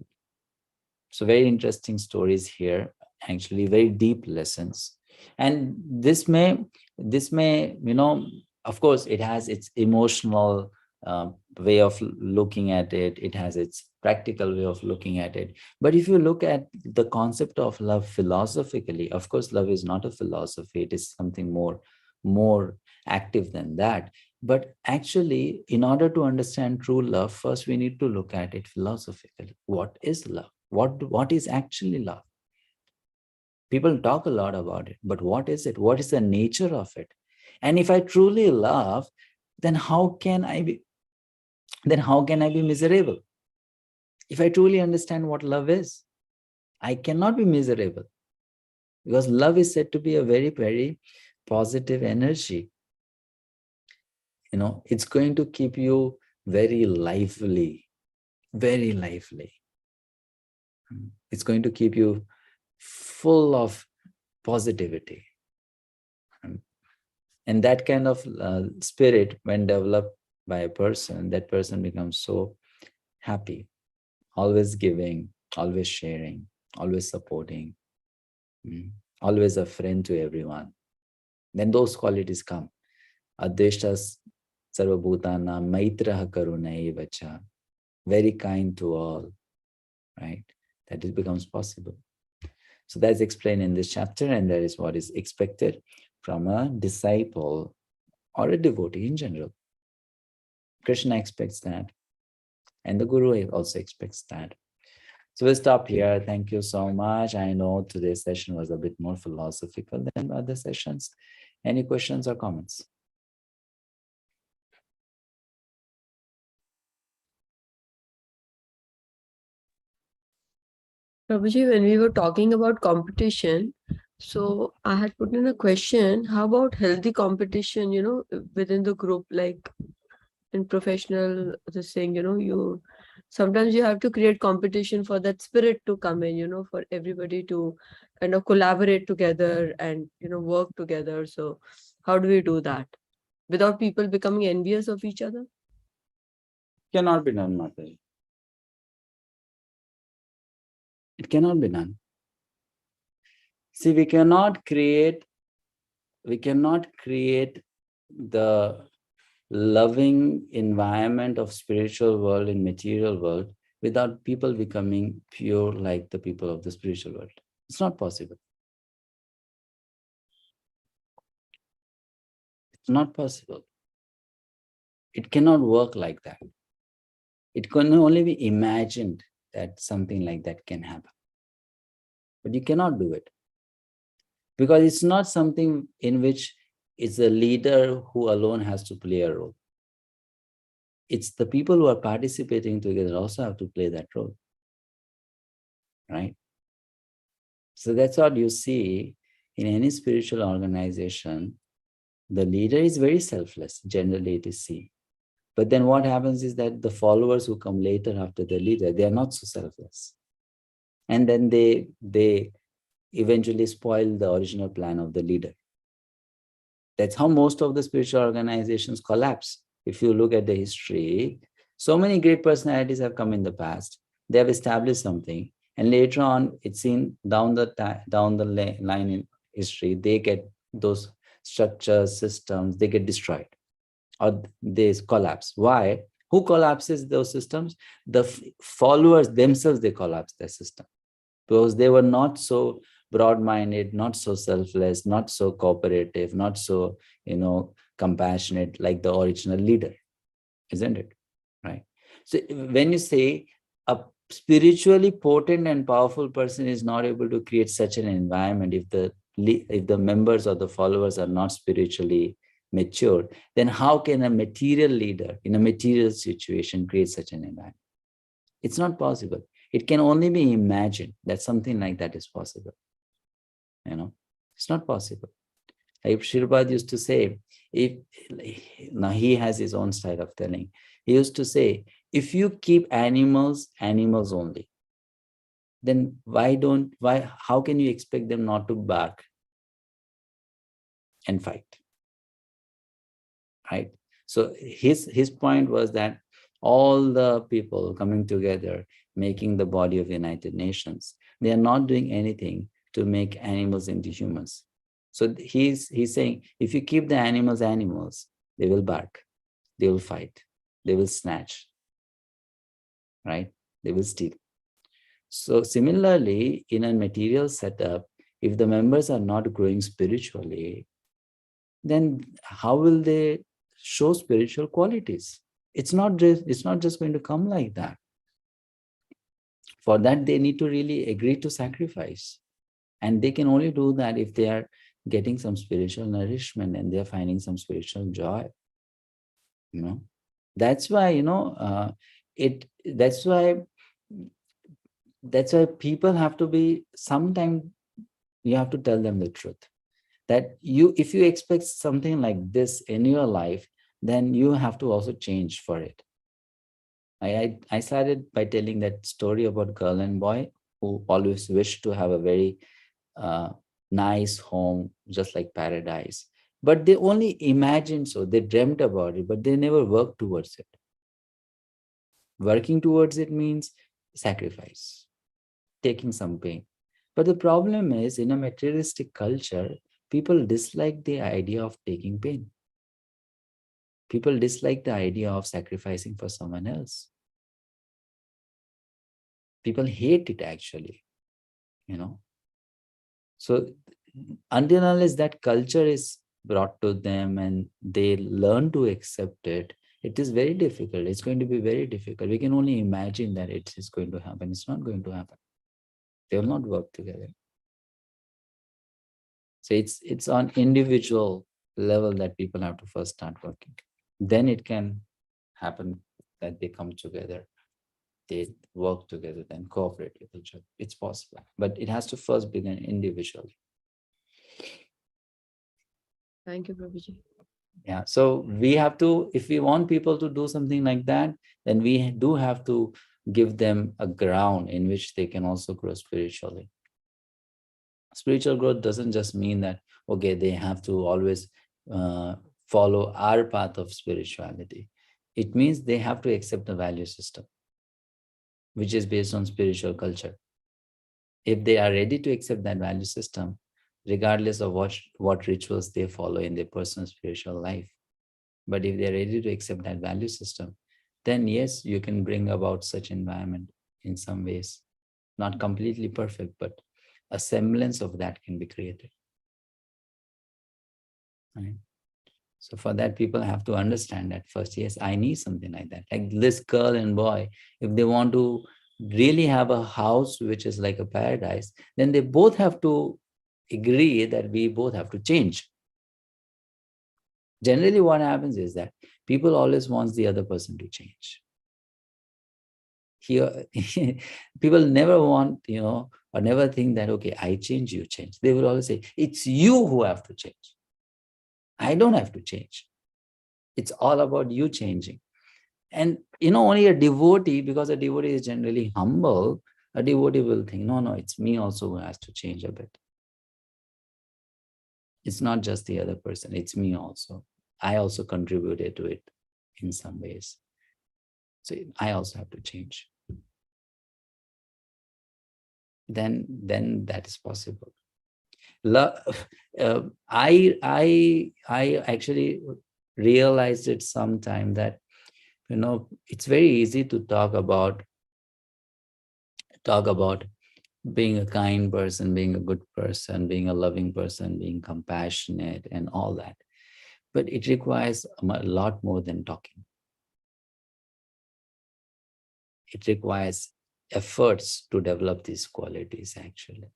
So very interesting stories here, actually very deep lessons. And this may, you know, of course, it has its emotional way of looking at it. It has its practical way of looking at it. But if you look at the concept of love philosophically, of course, love is not a philosophy. It is something more active than that. But actually, in order to understand true love, first we need to look at it philosophically. What is love? What is actually love? People talk a lot about it, but what is it? What is the nature of it? And if I truly love, then how can I be miserable? If I truly understand what love is, I cannot be miserable, because love is said to be a very, very positive energy. You know, it's going to keep you very lively, very lively. It's going to keep you full of positivity. And that kind of spirit, when developed by a person, that person becomes so happy, always giving, always sharing, always supporting, always a friend to everyone. Then those qualities come. 𝗳𝗿𝐴 sarvabhutana maitraha karunaiva cha. Very kind to all, right? That it becomes possible. So that's explained in this chapter, and that is what is expected from a disciple or a devotee in general. Krishna expects that, and the Guru also expects that. So we'll stop here. Thank you so much. I know today's session was a bit more philosophical than other sessions. Any questions or comments? Prabhuji, when we were talking about competition, so I had put in a question, how about healthy competition, you know, within the group, like in professional, this thing, you know, sometimes you have to create competition for that spirit to come in, you know, for everybody to kind of collaborate together and, you know, work together. So how do we do that without people becoming envious of each other? Cannot be done, Mataji. It cannot be done. See, we cannot create the loving environment of spiritual world in material world without people becoming pure like the people of the spiritual world. It's not possible. It's not possible. It cannot work like that. It can only be imagined that something like that can happen. But you cannot do it. Because it's not something in which it's a leader who alone has to play a role. it's the people who are participating together also have to play that role, right? So that's what you see in any spiritual organization. The leader is very selfless, generally it is seen. But then what happens is that the followers who come later after the leader, they are not so selfless. And then they eventually spoil the original plan of the leader. That's how most of the spiritual organizations collapse. If you look at the history, so many great personalities have come in the past. They have established something, and later on, it's seen down the line in history, they get those structures, systems, they get destroyed or they collapse. Why? Who collapses those systems? The followers themselves, they collapse their system because they were not so broad-minded, not so selfless, not so cooperative, not so, compassionate like the original leader, isn't it? Right? So when you say a spiritually potent and powerful person is not able to create such an environment, if the members or the followers are not spiritually mature, then how can a material leader in a material situation create such an environment? It's not possible. It can only be imagined that something like that is possible. It's not possible. Like Srila used to say, now he has his own style of telling. He used to say, if you keep animals only, then how can you expect them not to bark and fight? Right? So his point was that all the people coming together, making the body of United Nations, they are not doing anything to make animals into humans. So he's saying, if you keep the animals, they will bark, they will fight, they will snatch, right? They will steal. So similarly, in a material setup, if the members are not growing spiritually, then how will they show spiritual qualities? It's not just going to come like that. For that, they need to really agree to sacrifice. And they can only do that if they are getting some spiritual nourishment and they're finding some spiritual joy. That's why, that's why people have to be, sometimes you have to tell them the truth. That if you expect something like this in your life, then you have to also change for it. I started by telling that story about girl and boy who always wished to have a very nice home, just like paradise. But they only imagined so, they dreamt about it, but they never worked towards it. Working towards it means sacrifice, taking some pain. But the problem is, in a materialistic culture, people dislike the idea of taking pain. People dislike the idea of sacrificing for someone else. People hate it actually, So until unless that culture is brought to them and they learn to accept it, it is very difficult. It's going to be very difficult. We can only imagine that it is going to happen. It's not going to happen. They will not work together. So it's on individual level that people have to first start working. Then it can happen that they come together, they work together, then cooperate with each other. It's possible, but it has to first begin individually. Thank you, Prabhuji. Yeah, so we have to, if we want people to do something like that, then we do have to give them a ground in which they can also grow spiritually. Spiritual growth doesn't just mean that, okay, they have to always follow our path of spirituality. It means they have to accept the value system, which is based on spiritual culture. If they are ready to accept that value system, regardless of what rituals they follow in their personal spiritual life, but if they're ready to accept that value system, then yes, you can bring about such environment in some ways. Not completely perfect, but a semblance of that can be created. Right? So for that, people have to understand that first, yes, I need something like that. Like this girl and boy, if they want to really have a house which is like a paradise, then they both have to agree that we both have to change. Generally, what happens is that People always want the other person to change. Here, people never want, or never think that, okay, I change, you change. They will always say, it's you who have to change. I don't have to change. It's all about you changing. And, only a devotee, because a devotee is generally humble, a devotee will think, no, it's me also who has to change a bit. It's not just the other person, it's me also. I also contributed to it in some ways. So I also have to change. Then that is possible. I actually realized it sometime that, it's very easy to talk about being a kind person, being a good person, being a loving person, being compassionate and all that. But it requires a lot more than talking. It requires efforts to develop these qualities, actually.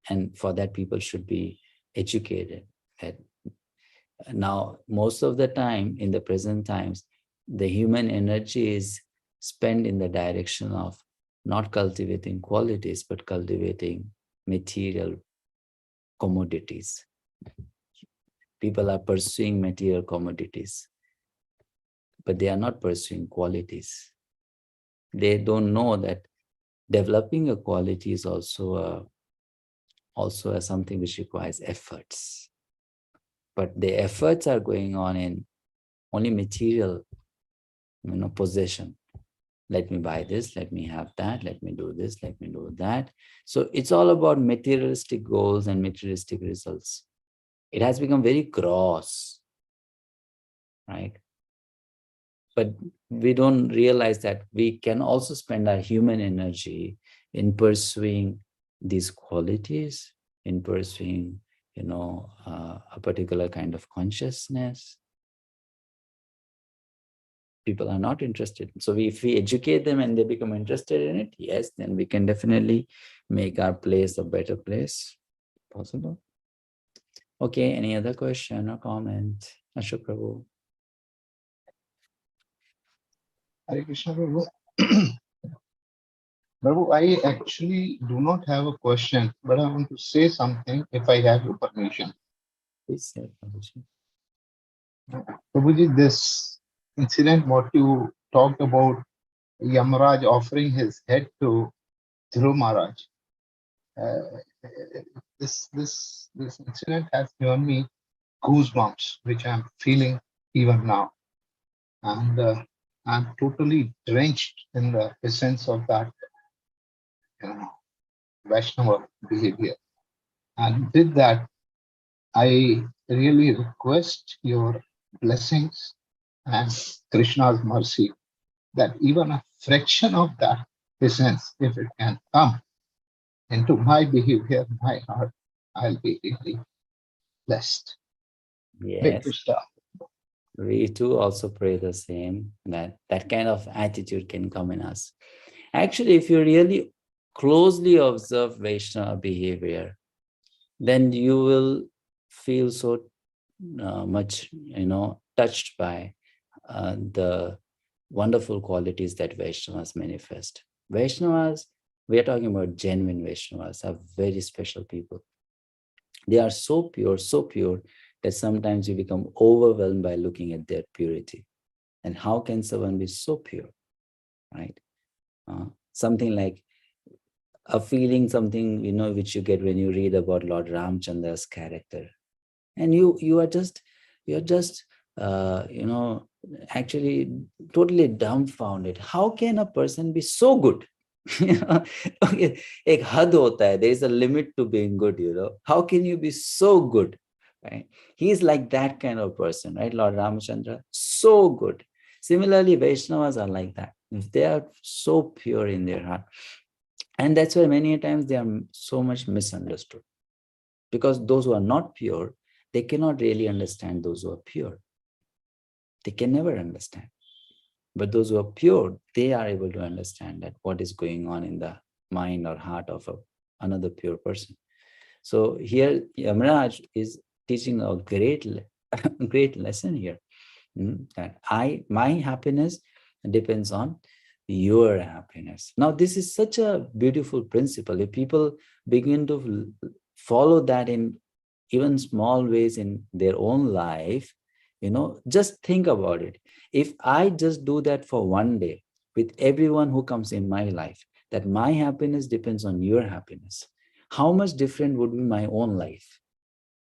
And for that, people should be educated. Now, most of the time, in the present times, the human energy is spent in the direction of not cultivating qualities, but cultivating material commodities. People are pursuing material commodities, but they are not pursuing qualities. They don't know that developing a quality is also something which requires efforts. But the efforts are going on in only material, possession. Let me buy this, let me have that, let me do this, let me do that. So it's all about materialistic goals and materialistic results. It has become very gross, right? But we don't realize that we can also spend our human energy in pursuing these qualities, in pursuing, a particular kind of consciousness. People are not interested. So if we educate them and they become interested in it, yes, then we can definitely make our place a better place. Possible? Okay, any other question or comment? Ashok Prabhu. Hare Krishna, Prabhu. Prabhu, I actually do not have a question, but I want to say something if I have your permission. Please say, Prabhuji. Prabhuji, this incident, what you talked about, Yamaraj offering his head to Dhruv Maharaj, this incident has given me goosebumps, which I'm feeling even now. And I'm totally drenched in the essence of that Vaishnava behavior. And with that, I really request your blessings and Krishna's mercy that even a fraction of that essence, if it can come into my behavior, my heart, I'll be really blessed. Yes. We too also pray the same, that kind of attitude can come in us. Actually, if you really closely observe Vaishnava behavior, then you will feel so much, touched by the wonderful qualities that Vaishnavas manifest. Vaishnavas, we are talking about genuine Vaishnavas, are very special people. They are so pure that sometimes you become overwhelmed by looking at their purity. And how can someone be so pure, right? Something like a feeling, something, which you get when you read about Lord Ramchandra's character. And you're just actually totally dumbfounded. How can a person be so good? Okay, ek had hota hai. There is a limit to being good, How can you be so good? Right? He is like that kind of person, right? Lord Ramchandra, so good. Similarly, Vaishnavas are like that. If they are so pure in their heart. And that's why many times they are so much misunderstood. Because those who are not pure, they cannot really understand those who are pure. They can never understand. But those who are pure, they are able to understand that what is going on in the mind or heart of another pure person. So here, Yamaraj is teaching a great lesson here, That my happiness depends on your happiness. Now, this is such a beautiful principle. If people begin to follow that in even small ways in their own life, just think about it. If I just do that for one day with everyone who comes in my life, that my happiness depends on your happiness, how much different would be my own life?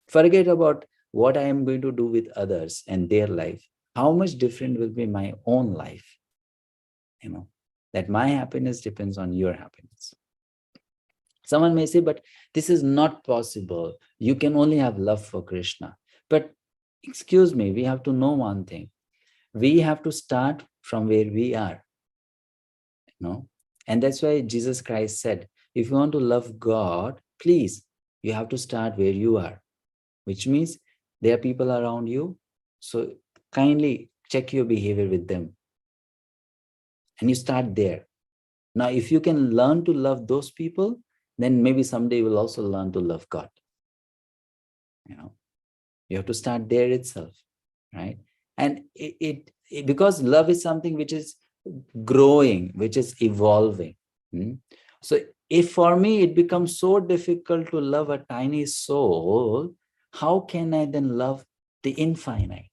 Forget about what I am going to do with others and their life. How much different will be my own life? That my happiness depends on your happiness. Someone may say, but this is not possible. You can only have love for Krishna. But excuse me, we have to know one thing. We have to start from where we are. And that's why Jesus Christ said, if you want to love God, please, you have to start where you are, which means there are people around you. So kindly check your behavior with them. And you start there. Now, if you can learn to love those people, then maybe someday you will also learn to love God. You have to start there itself, right? And because love is something which is growing, which is evolving. So if for me it becomes so difficult to love a tiny soul, how can I then love the infinite?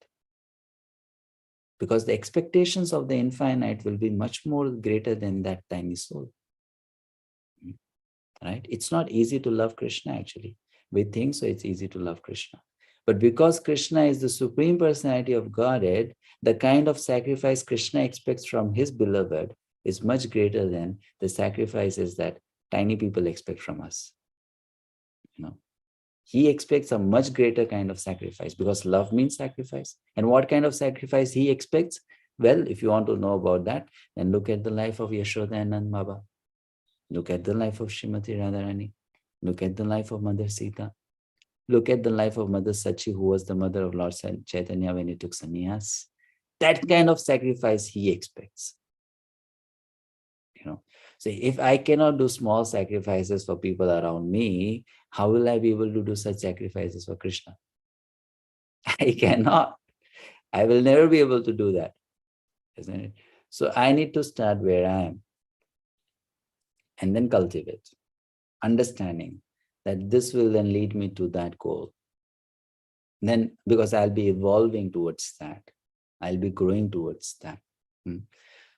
Because the expectations of the infinite will be much more greater than that tiny soul. Right? It's not easy to love Krishna, actually. We think so it's easy to love Krishna. But because Krishna is the Supreme Personality of Godhead, the kind of sacrifice Krishna expects from his beloved is much greater than the sacrifices that tiny people expect from us. He expects a much greater kind of sacrifice, because love means sacrifice. And what kind of sacrifice he expects? Well, if you want to know about that, then look at the life of Yashoda and Nand Baba. Look at the life of Srimati Radharani. Look at the life of Mother Sita. Look at the life of Mother 𝗳𝗁𝐶𝐿, who was the mother of Lord Chaitanya when he took sannyas. That kind of sacrifice he expects. So if I cannot do small sacrifices for people around me, how will I be able to do such sacrifices for Krishna? I cannot. I will never be able to do that, isn't it? So I need to start where I am and then cultivate, understanding that this will then lead me to that goal. Then, because I'll be evolving towards that, I'll be growing towards that.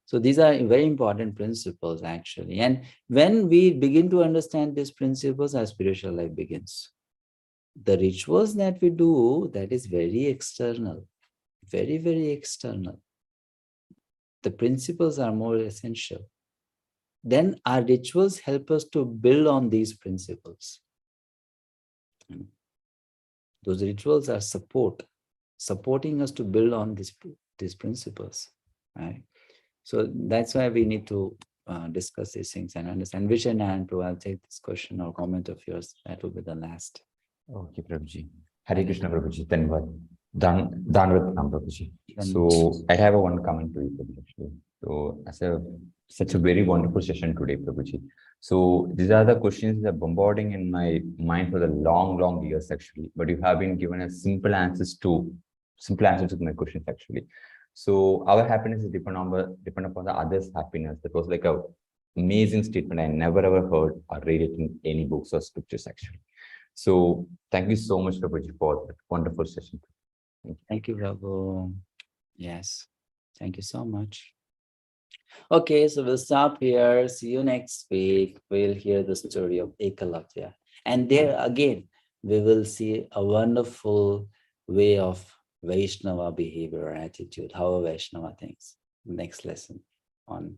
So these are very important principles, actually. And when we begin to understand these principles, our spiritual life begins. The rituals that we do, that is very external, very, very external. The principles are more essential. Then our rituals help us to build on these principles. Those rituals are supporting us to build on these principles, right? So that's why we need to discuss these things and understand. Vijay and Prabhu, I'll take this question or comment of yours. That will be the last. Okay, Prabhuji. Hare Krishna, Prabhuji. Dandavat, Prabhuji. So I have one comment to you, Prabhuji, actually. So such a very wonderful session today, Prabhuji. So these are the questions that are bombarding in my mind for the long years, actually. But you have been given a simple answers to my questions, actually. So our happiness is depend upon the other's happiness. That was like a amazing statement I never ever heard or read it in any books or scriptures, actually. So thank you so much, Prabhuji, for that wonderful session. Thank you, Prabhu. Yes, thank you so much. Okay, so we'll stop here. See you next week. We'll hear the story of Ekalavya. And there again, we will see a wonderful way of Vaishnava behavior or attitude, how a Vaishnava thinks. Next lesson on